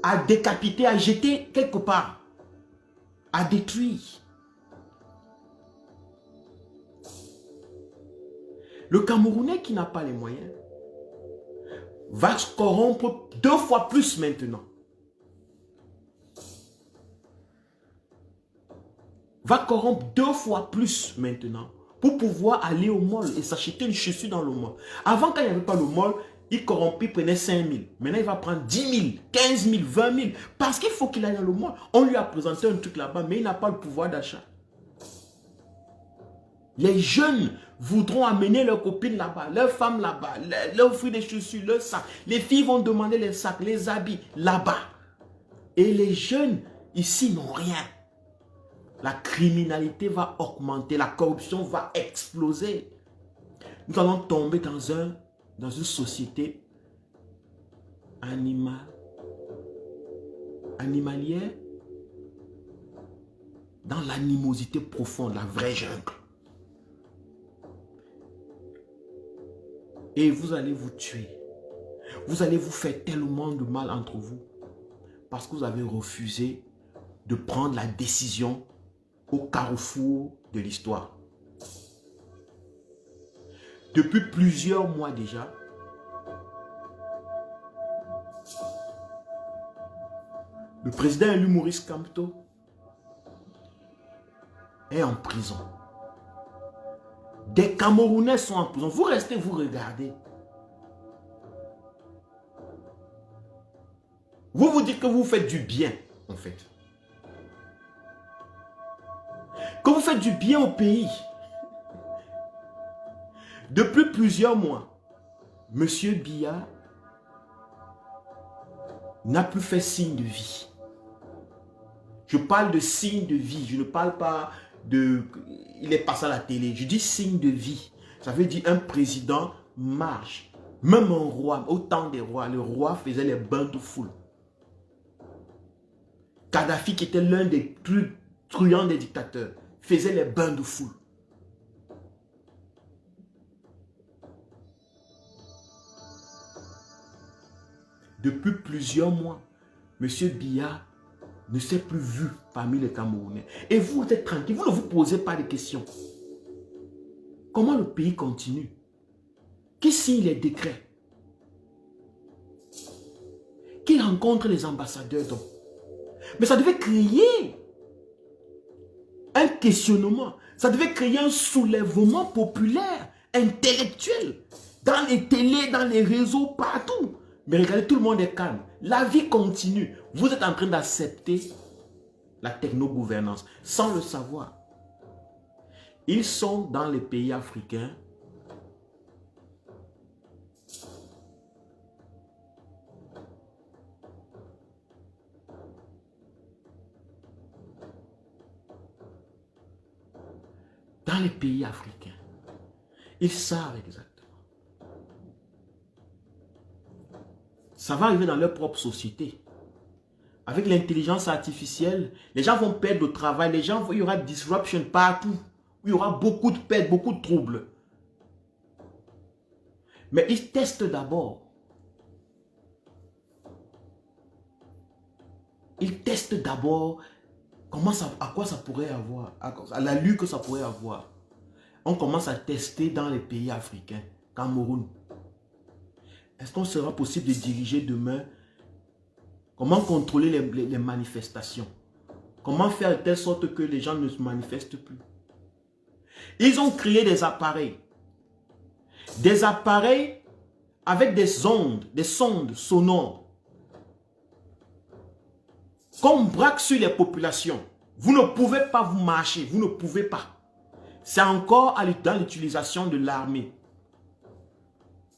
à décapiter, à jeter quelque part, à détruire. Le Camerounais qui n'a pas les moyens va se corrompre 2 fois plus maintenant. Va corrompre 2 fois plus maintenant pour pouvoir aller au mall et s'acheter une chaussure dans le mall. Avant, quand il n'y avait pas le mall, il corrompait, il prenait 5 000. Maintenant, il va prendre 10 000, 15 000, 20 000. Parce qu'il faut qu'il aille dans le mall. On lui a présenté un truc là-bas, mais il n'a pas le pouvoir d'achat. Les jeunes voudront amener leurs copines là-bas, leurs femmes là-bas, leur offrir des chaussures, leurs sacs. Les filles vont demander les sacs, les habits là-bas. Et les jeunes ici n'ont rien. La criminalité va augmenter, la corruption va exploser. Nous allons tomber dans une société animalière, dans l'animosité profonde, la vraie jungle. Et vous allez vous tuer. Vous allez vous faire tellement de mal entre vous parce que vous avez refusé de prendre la décision au carrefour de l'histoire. Depuis plusieurs mois déjà, le président élu Maurice Kamto est en prison. Des Camerounais sont en prison. Vous restez, vous regardez. Vous vous dites que vous faites du bien, en fait. Que vous faites du bien au pays. Depuis plusieurs mois, M. Biya n'a plus fait signe de vie. Je parle de signe de vie. Je ne parle pas de... Il est passé à la télé. Je dis signe de vie. Ça veut dire un président marche. Même un roi, au temps des rois, le roi faisait les bains de foule. Kadhafi, qui était l'un des plus truands des dictateurs, faisait les bains de foule. Depuis plusieurs mois, M. Biya ne s'est plus vu parmi les Camerounais. Et vous êtes tranquille, vous ne vous posez pas de questions. Comment le pays continue? Qui signe les décrets? Qui rencontre les ambassadeurs donc? Mais ça devait créer un questionnement. Ça devait créer un soulèvement populaire, intellectuel, dans les télés, dans les réseaux, partout. Mais regardez, tout le monde est calme. La vie continue. Vous êtes en train d'accepter la technogouvernance sans le savoir. Ils sont dans les pays africains. Dans les pays africains. Ils savent exactement. Ça va arriver dans leur propre société. avec l'intelligence artificielle, les gens vont perdre le travail, il y aura disruption partout. Il y aura beaucoup de pertes, beaucoup de troubles. Mais ils testent d'abord. Ils testent d'abord à quoi ça pourrait avoir, à l'allure que ça pourrait avoir. On commence à tester dans les pays africains, Cameroun. Est-ce qu'on sera possible de diriger demain? Comment contrôler les manifestations? Comment faire de telle sorte que les gens ne se manifestent plus? Ils ont créé des appareils. Des appareils avec des sondes sonores. Qu'on braque sur les populations. Vous ne pouvez pas vous marcher, vous ne pouvez pas. C'est encore dans l'utilisation de l'armée.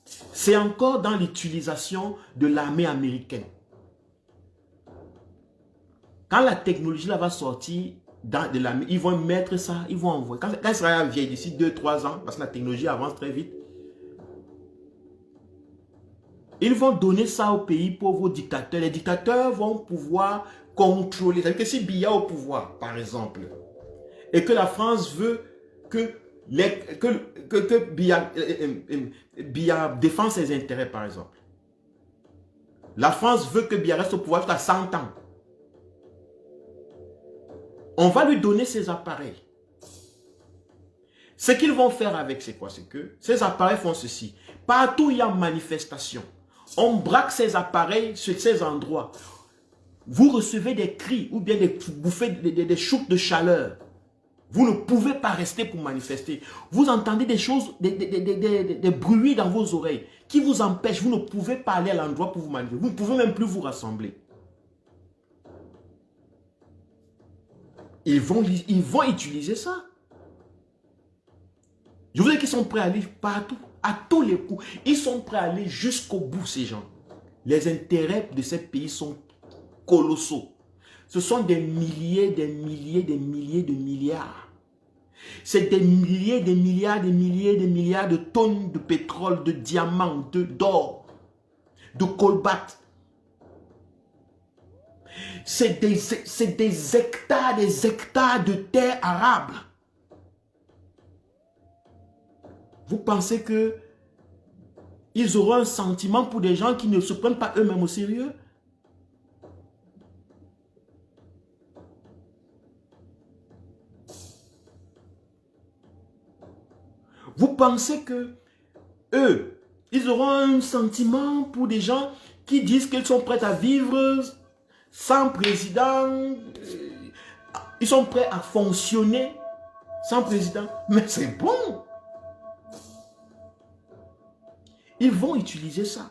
C'est encore dans l'utilisation de l'armée américaine. Quand la technologie là va sortir de l'armée, ils vont mettre ça, ils vont envoyer. Quand il sera vieille d'ici 2-3 ans, parce que la technologie avance très vite, ils vont donner ça aux pays pauvres, aux dictateurs. Les dictateurs vont pouvoir contrôler. C'est-à-dire que si Biya au pouvoir, par exemple, et que la France veut que Biya défende ses intérêts, par exemple. La France veut que Biya reste au pouvoir jusqu'à 100 ans. On va lui donner ces appareils. Ce qu'ils vont faire avec, c'est quoi? C'est que ces appareils font ceci. Partout où il y a manifestation, on braque ces appareils sur ces endroits. Vous recevez des cris ou bien des bouffées, des chocs de chaleur. Vous ne pouvez pas rester pour manifester. Vous entendez des choses, des bruits dans vos oreilles qui vous empêchent. Vous ne pouvez pas aller à l'endroit pour vous manifester. Vous ne pouvez même plus vous rassembler. Ils vont utiliser ça. Je vous dis qu'ils sont prêts à aller partout, à tous les coups. Ils sont prêts à aller jusqu'au bout, ces gens. Les intérêts de ces pays sont colossaux. Ce sont des milliers, des milliers, des milliers de milliards. C'est des milliers, des milliards, des milliers, des milliards de tonnes de pétrole, de diamants, d'or, de colbart. C'est des hectares de terre arable. Vous pensez que ils auront un sentiment pour des gens qui ne se prennent pas eux-mêmes au sérieux? Vous pensez que eux, ils auront un sentiment pour des gens qui disent qu'ils sont prêts à vivre sans président, ils sont prêts à fonctionner sans président? Mais c'est bon. Ils vont utiliser ça.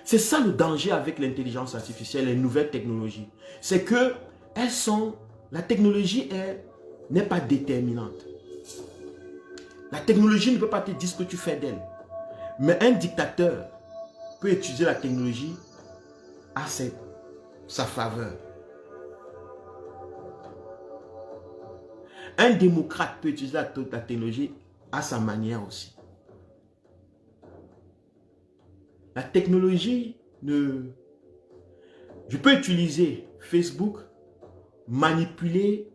C'est ça le danger avec l'intelligence artificielle, les nouvelles technologies. C'est que la technologie n'est pas déterminante. La technologie ne peut pas te dire ce que tu fais d'elle. Mais un dictateur peut utiliser la technologie à sa faveur. Un démocrate peut utiliser la technologie à sa manière aussi. La technologie Je peux utiliser Facebook, manipuler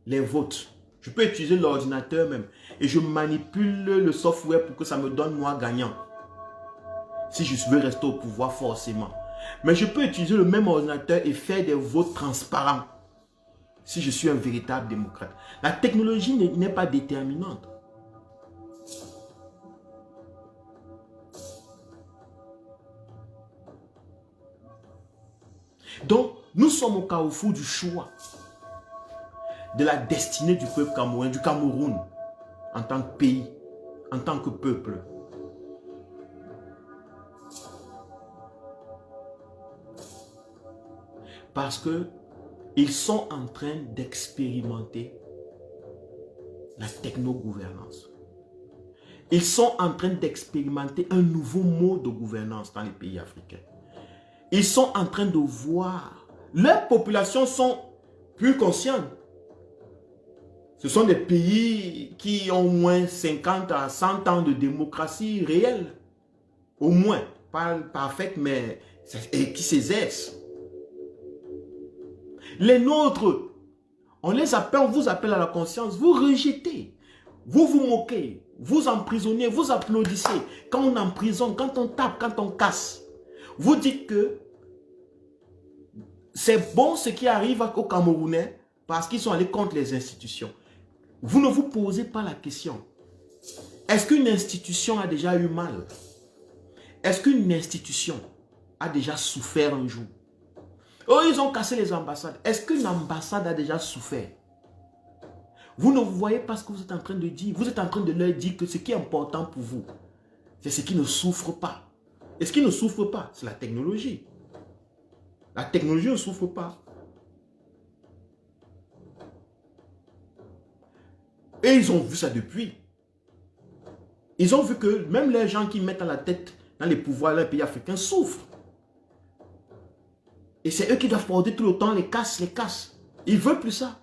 les votes. Je peux utiliser l'ordinateur même. Et je manipule le software pour que ça me donne moi gagnant. Si je veux rester au pouvoir forcément. Mais je peux utiliser le même ordinateur et faire des votes transparents. Si je suis un véritable démocrate. La technologie n'est pas déterminante. Donc, nous sommes au carrefour du choix de la destinée du peuple camerounais, du Cameroun, en tant que pays, en tant que peuple. Parce que ils sont en train d'expérimenter la techno-gouvernance. Ils sont en train d'expérimenter un nouveau mode de gouvernance dans les pays africains. Ils sont en train de voir, leurs populations sont plus conscientes. Ce sont des pays qui ont au moins 50 à 100 ans de démocratie réelle. Au moins. pas parfaite, mais et qui s'exerce. Les nôtres, on les appelle, on vous appelle à la conscience, vous rejetez, vous vous moquez, vous emprisonnez, vous applaudissez. Quand on emprisonne, quand on tape, quand on casse, vous dites que c'est bon ce qui arrive aux Camerounais parce qu'ils sont allés contre les institutions. Vous ne vous posez pas la question. Est-ce qu'une institution a déjà eu mal? Est-ce qu'une institution a déjà souffert un jour? Oh, ils ont cassé les ambassades. Est-ce qu'une ambassade a déjà souffert? Vous ne voyez pas ce que vous êtes en train de dire. Vous êtes en train de leur dire que ce qui est important pour vous, c'est ce qui ne souffre pas. Et ce qui ne souffre pas, c'est la technologie. La technologie ne souffre pas. Et ils ont vu ça depuis. Ils ont vu que même les gens qui mettent à la tête dans les pouvoirs des pays africains souffrent. Et c'est eux qui doivent porter tout le temps les casses, les casses. Ils ne veulent plus ça.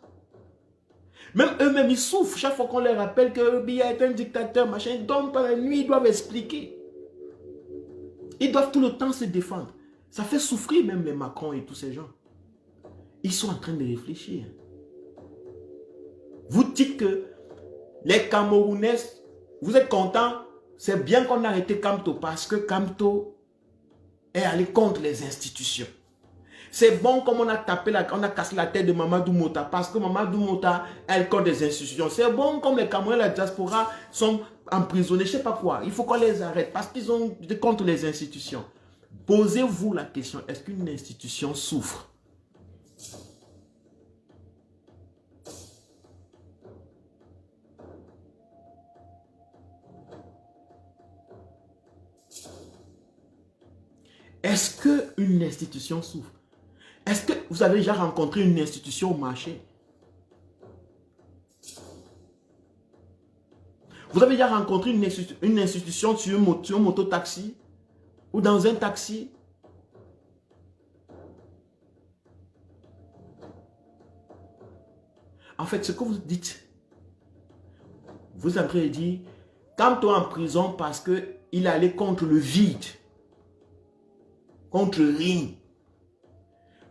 Même eux-mêmes, ils souffrent chaque fois qu'on leur rappelle que Biya est un dictateur, machin. Ils dorment pas la nuit, ils doivent expliquer. Ils doivent tout le temps se défendre. Ça fait souffrir même les Macron et tous ces gens. Ils sont en train de réfléchir. Vous dites que les Camerounais, vous êtes contents, c'est bien qu'on a arrêté Kamto parce que Kamto est allé contre les institutions. C'est bon comme on a tapé, on a cassé la tête de Mamadou Mota parce que Mamadou Mota est contre des institutions. C'est bon comme les Camerounais, la diaspora sont emprisonnés, je ne sais pas quoi. Il faut qu'on les arrête parce qu'ils sont contre les institutions. Posez-vous la question, est-ce qu'une institution souffre? Est-ce qu'une institution souffre? Est-ce que vous avez déjà rencontré une institution au marché? Vous avez déjà rencontré une institution sur un moto-taxi ou dans un taxi? En fait, ce que vous dites, vous êtes en train de dire, quand tu es en prison parce qu'il allait contre le vide, contre rien.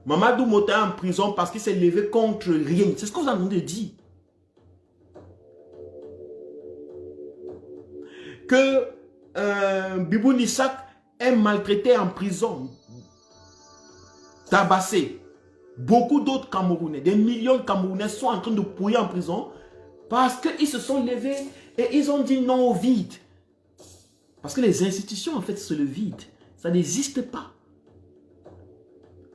Mamadou Mota est en prison parce qu'il s'est levé contre rien. C'est ce que vous êtes en train de dire. Que Bibou Nissak est maltraité en prison, tabassé. Beaucoup d'autres Camerounais, des millions de Camerounais sont en train de pourrir en prison parce qu'ils se sont levés et ils ont dit non au vide. Parce que les institutions, en fait, c'est le vide. Ça n'existe pas.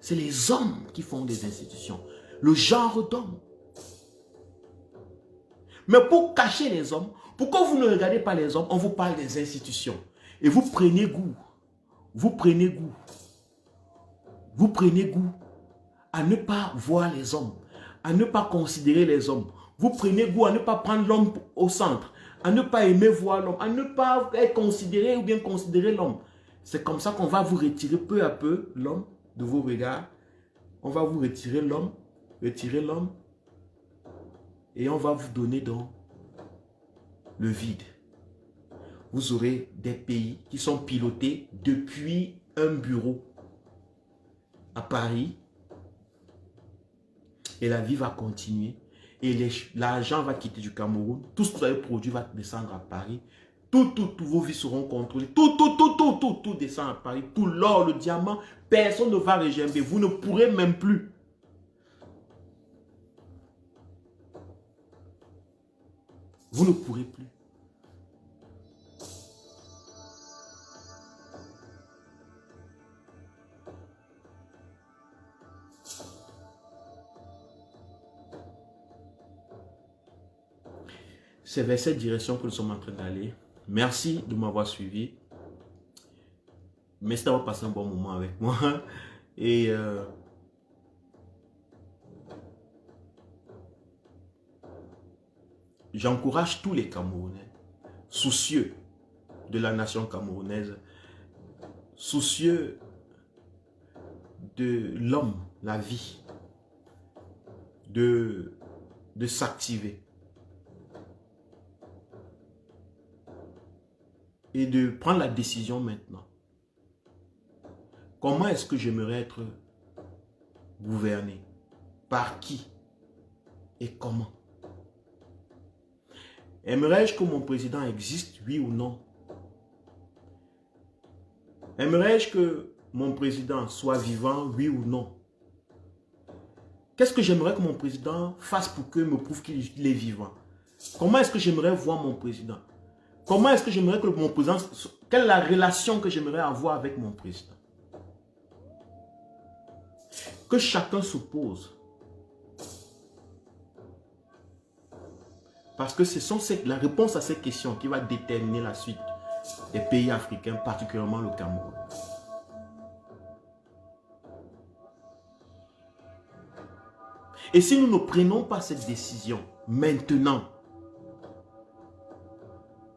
C'est les hommes qui font des institutions. Le genre d'homme. Mais pour cacher les hommes, pourquoi vous ne regardez pas les hommes? On vous parle des institutions. Et vous prenez goût. Vous prenez goût. Vous prenez goût à ne pas voir les hommes. À ne pas considérer les hommes. Vous prenez goût à ne pas prendre l'homme au centre. À ne pas aimer voir l'homme. À ne pas être considéré ou bien considérer l'homme. C'est comme ça qu'on va vous retirer peu à peu l'homme de vos regards. On va vous retirer l'homme. Et on va vous donner dans le vide. Vous aurez des pays qui sont pilotés depuis un bureau à Paris. Et la vie va continuer. Et l'argent va quitter du Cameroun. Tout ce que vous avez produit va descendre à Paris. Toutes vos vies seront contrôlées. Tout descend à Paris. Tout l'or, le diamant, personne ne va régember. Vous ne pourrez même plus. Vous ne pourrez plus. C'est vers cette direction que nous sommes en train d'aller. Merci de m'avoir suivi. Merci d'avoir passé un bon moment avec moi. Et j'encourage tous les Camerounais, soucieux de la nation camerounaise, soucieux de l'homme, la vie, de s'activer. Et de prendre la décision maintenant Comment est-ce que j'aimerais être gouverné? Par qui? Et comment? Aimerais-je que mon président existe, oui ou non? Aimerais-je que mon président soit vivant, oui ou non? Qu'est-ce que j'aimerais que mon président fasse pour qu'il me prouve qu'il est vivant? Comment est-ce que j'aimerais voir mon président? Comment est-ce que j'aimerais que mon président... Quelle est la relation que j'aimerais avoir avec mon président? Que chacun se pose. Parce que ce sont la réponse à ces questions qui va déterminer la suite des pays africains, particulièrement le Cameroun. Et si nous ne prenons pas cette décision maintenant,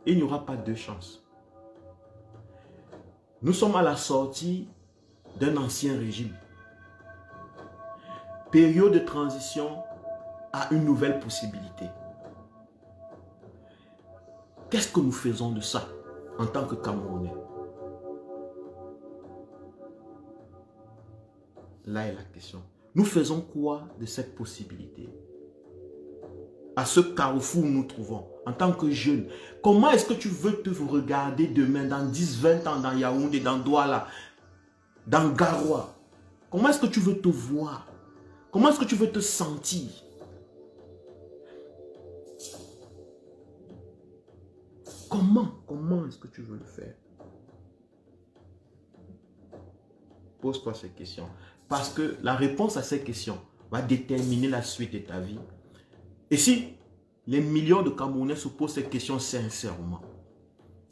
il n'y aura pas de chance. Nous sommes à la sortie d'un ancien régime. Période de transition à une nouvelle possibilité. Qu'est-ce que nous faisons de ça en tant que Camerounais? Là est la question. Nous faisons quoi de cette possibilité? À ce carrefour où nous nous trouvons, en tant que jeunes, comment est-ce que tu veux te regarder demain, dans 10, 20 ans, dans Yaoundé, dans Douala, dans Garoua? Comment est-ce que tu veux te voir? Comment est-ce que tu veux te sentir? Comment est-ce que tu veux le faire? Pose-toi ces questions. Parce que la réponse à ces questions va déterminer la suite de ta vie. Et si les millions de Camerounais se posent ces questions sincèrement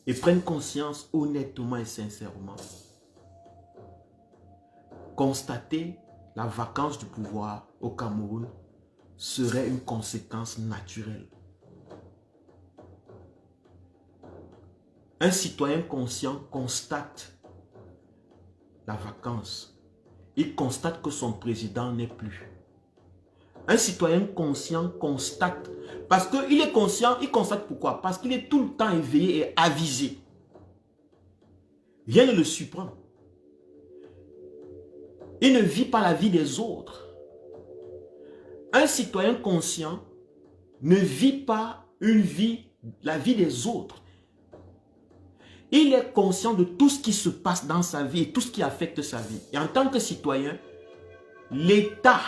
et prennent conscience honnêtement et sincèrement, constater la vacance du pouvoir au Cameroun serait une conséquence naturelle. Un citoyen conscient constate la vacance. Il constate que son président n'est plus. Un citoyen conscient constate. Parce qu'il est conscient, il constate pourquoi? Parce qu'il est tout le temps éveillé et avisé. Rien ne le surprend. Il ne vit pas la vie des autres. Un citoyen conscient ne vit pas la vie des autres. Il est conscient de tout ce qui se passe dans sa vie et tout ce qui affecte sa vie. Et en tant que citoyen, l'état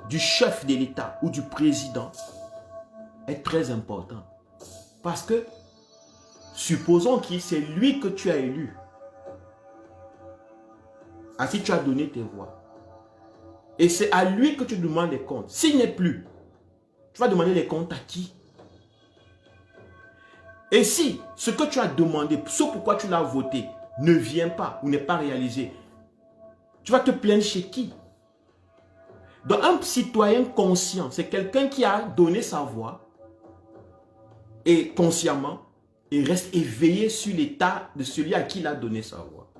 du chef de l'État ou du président est très important. Parce que, supposons que c'est lui que tu as élu, à qui tu as donné tes voix. Et c'est à lui que tu demandes des comptes. S'il n'est plus, tu vas demander des comptes à qui? Et si ce que tu as demandé, ce pourquoi tu l'as voté, ne vient pas ou n'est pas réalisé, tu vas te plaindre chez qui? Donc un citoyen conscient, c'est quelqu'un qui a donné sa voix et consciemment, il reste éveillé sur l'état de celui à qui il a donné sa voix.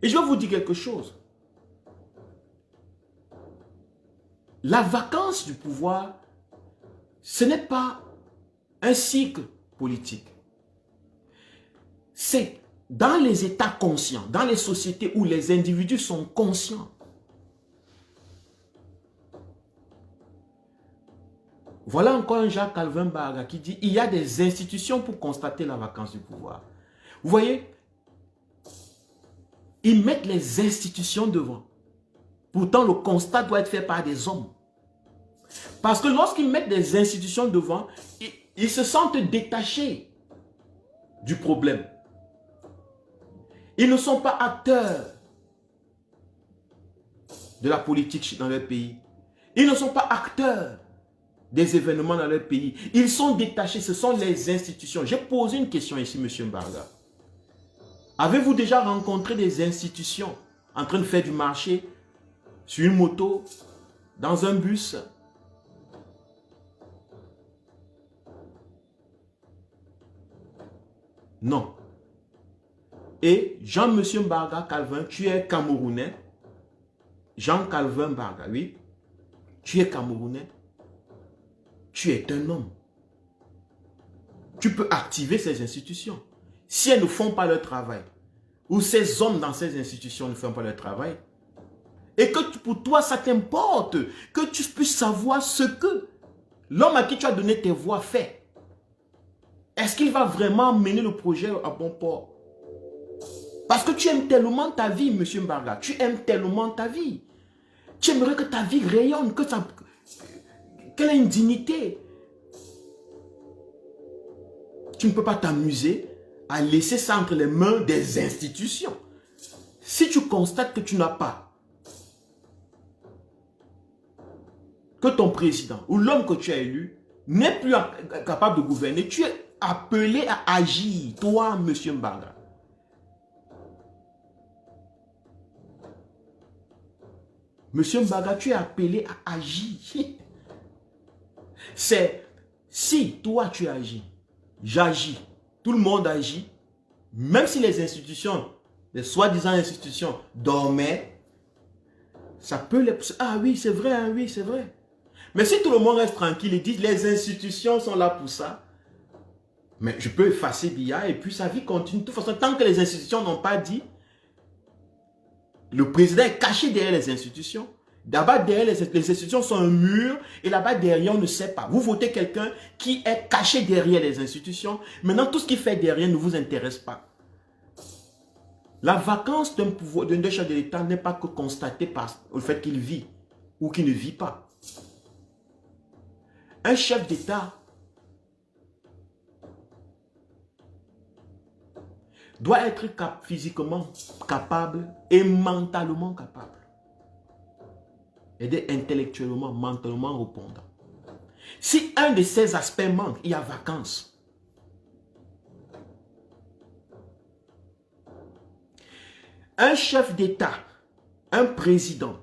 Et je vais vous dire quelque chose. La vacance du pouvoir, ce n'est pas un cycle politique. C'est dans les états conscients, dans les sociétés où les individus sont conscients. Voilà encore un Jacques-Calvin Barga qui dit il y a des institutions pour constater la vacance du pouvoir. Vous voyez, ils mettent les institutions devant. Pourtant, le constat doit être fait par des hommes. Parce que lorsqu'ils mettent des institutions devant, ils se sentent détachés du problème. Ils ne sont pas acteurs de la politique dans leur pays. Ils ne sont pas acteurs des événements dans leur pays. Ils sont détachés, ce sont les institutions. J'ai posé une question ici, M. Mbarga. Avez-vous déjà rencontré des institutions en train de faire du marché sur une moto, dans un bus? Non. Et Jean-Monsieur Mbarga Calvin, tu es Camerounais. Jean-Calvin Mbarga, oui. Tu es Camerounais. Tu es un homme. Tu peux activer ces institutions. Si elles ne font pas leur travail, ou ces hommes dans ces institutions ne font pas leur travail, et que pour toi, ça t'importe, que tu puisses savoir ce que l'homme à qui tu as donné tes voix fait. Est-ce qu'il va vraiment mener le projet à bon port? Parce que tu aimes tellement ta vie, M. Mbarga. Tu aimes tellement ta vie. Tu aimerais que ta vie rayonne, qu'elle ait une dignité. Tu ne peux pas t'amuser à laisser ça entre les mains des institutions. Si tu constates que tu n'as pas, que ton président ou l'homme que tu as élu n'est plus capable de gouverner, tu es appelé à agir, toi, M. Mbarga. Monsieur Mbarga, tu es appelé à agir. C'est si toi tu agis, j'agis, tout le monde agit, même si les institutions, les soi-disant institutions dormaient, ça peut les... Ah oui, c'est vrai, hein, oui, c'est vrai. Mais si tout le monde reste tranquille et dit les institutions sont là pour ça, mais je peux effacer Biya et puis sa vie continue. De toute façon, tant que les institutions n'ont pas dit, le président est caché derrière les institutions. D'abord, derrière les institutions sont un mur et là-bas derrière, on ne sait pas. Vous votez quelqu'un qui est caché derrière les institutions. Maintenant, tout ce qu'il fait derrière ne vous intéresse pas. La vacance d'un chef de l'État n'est pas que constatée par le fait qu'il vit ou qu'il ne vit pas. Un chef d'État doit être physiquement capable et mentalement capable. Et d'être intellectuellement, mentalement répondant. Si un de ces aspects manque, il y a vacance. Un chef d'État, un président,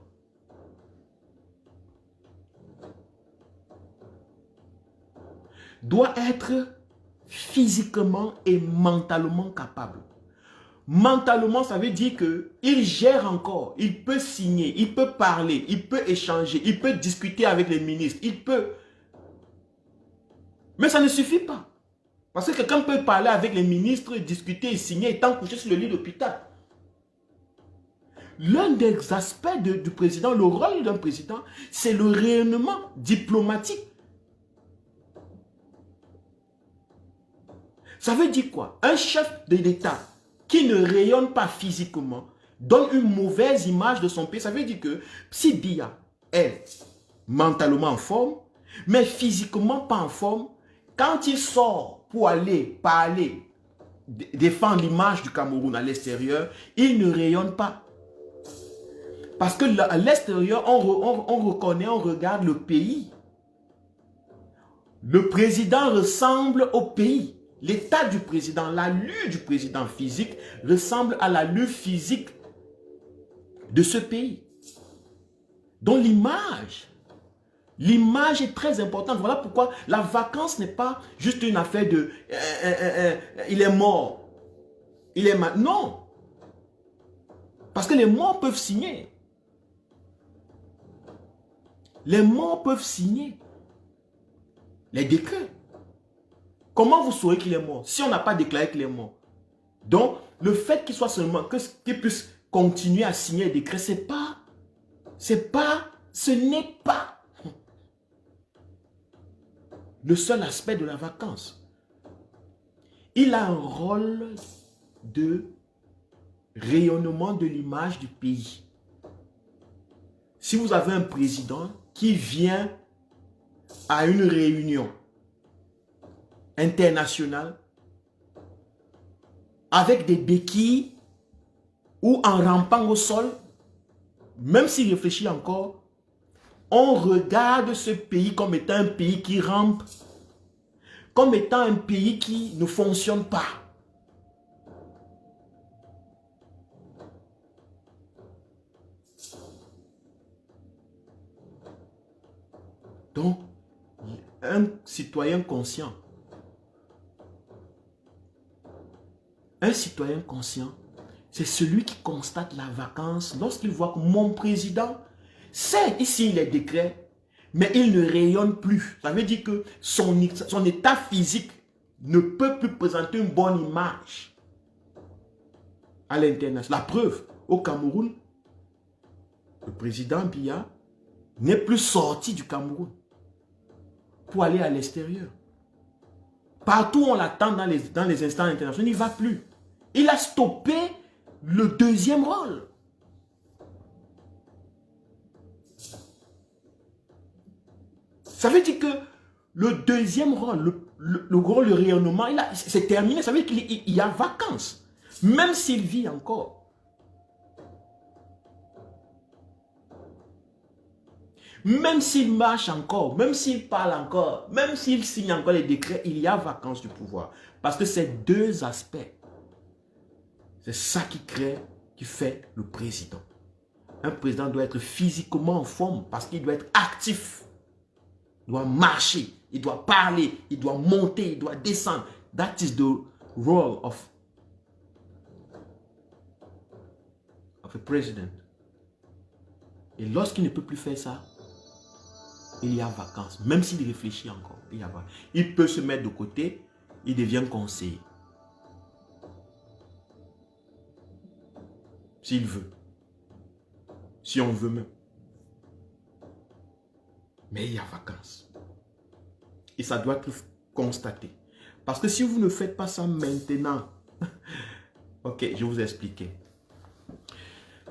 doit être physiquement et mentalement capable. Mentalement, ça veut dire qu'il gère encore, il peut signer, il peut parler, il peut échanger, il peut discuter avec les ministres, il peut. Mais ça ne suffit pas. Parce que quelqu'un peut parler avec les ministres, discuter et signer étant couché sur le lit d'hôpital. L'un des aspects du président, le rôle d'un président, c'est le rayonnement diplomatique. Ça veut dire quoi? Un chef de l'État qui ne rayonne pas physiquement donne une mauvaise image de son pays. Ça veut dire que si Biya est mentalement en forme, mais physiquement pas en forme, quand il sort pour aller parler, défendre l'image du Cameroun à l'extérieur, il ne rayonne pas. Parce que à l'extérieur, on reconnaît, on regarde le pays. Le président ressemble au pays. L'état du président, l'allure du président physique ressemble à l'allure physique de ce pays. Donc l'image est très importante. Voilà pourquoi la vacance n'est pas juste une affaire de il est mort, il est mal. Non. Parce que les morts peuvent signer. Les morts peuvent signer les décrets. Comment vous saurez qu'il est mort si on n'a pas déclaré qu'il est mort? Donc, le fait qu'il soit seulement, qu'il puisse continuer à signer les décrets, ce n'est pas le seul aspect de la vacance. Il a un rôle de rayonnement de l'image du pays. Si vous avez un président qui vient à une réunion internationale avec des béquilles ou en rampant au sol, même s'il réfléchit encore, on regarde ce pays comme étant un pays qui rampe, comme étant un pays qui ne fonctionne pas. Donc, un citoyen conscient, c'est celui qui constate la vacance lorsqu'il voit que mon président, c'est ici les décrets, mais il ne rayonne plus. Ça veut dire que son état physique ne peut plus présenter une bonne image à l'international. La preuve, au Cameroun, le président Biya n'est plus sorti du Cameroun pour aller à l'extérieur. Partout où on l'attend dans les instances internationaux, il n'y va plus. Il a stoppé le deuxième rôle. Ça veut dire que le deuxième rôle, le rôle de rayonnement, c'est terminé. Ça veut dire qu'il y a vacances. Même s'il vit encore. Même s'il marche encore, même s'il parle encore, même s'il signe encore les décrets, il y a vacances du pouvoir. Parce que ces deux aspects, c'est ça qui fait le président. Un président doit être physiquement en forme parce qu'il doit être actif. Il doit marcher, il doit parler, il doit monter, il doit descendre. That is the role of a president. Et lorsqu'il ne peut plus faire ça, il y a vacances. Même s'il réfléchit encore, il peut se mettre de côté, il devient conseiller. S'il veut. Si on veut même. Mais il y a vacances. Et ça doit être constaté. Parce que si vous ne faites pas ça maintenant, ok, je vais vous expliquer.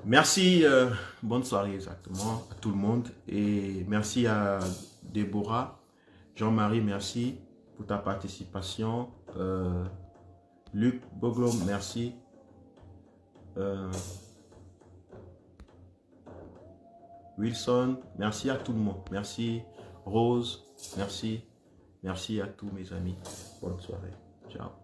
Merci, bonne soirée exactement à tout le monde. Et merci à Déborah, Jean-Marie, merci pour ta participation. Luc Boglom, merci. Wilson, merci à tout le monde. Merci Rose, merci. Merci à tous mes amis. Bonne soirée. Ciao.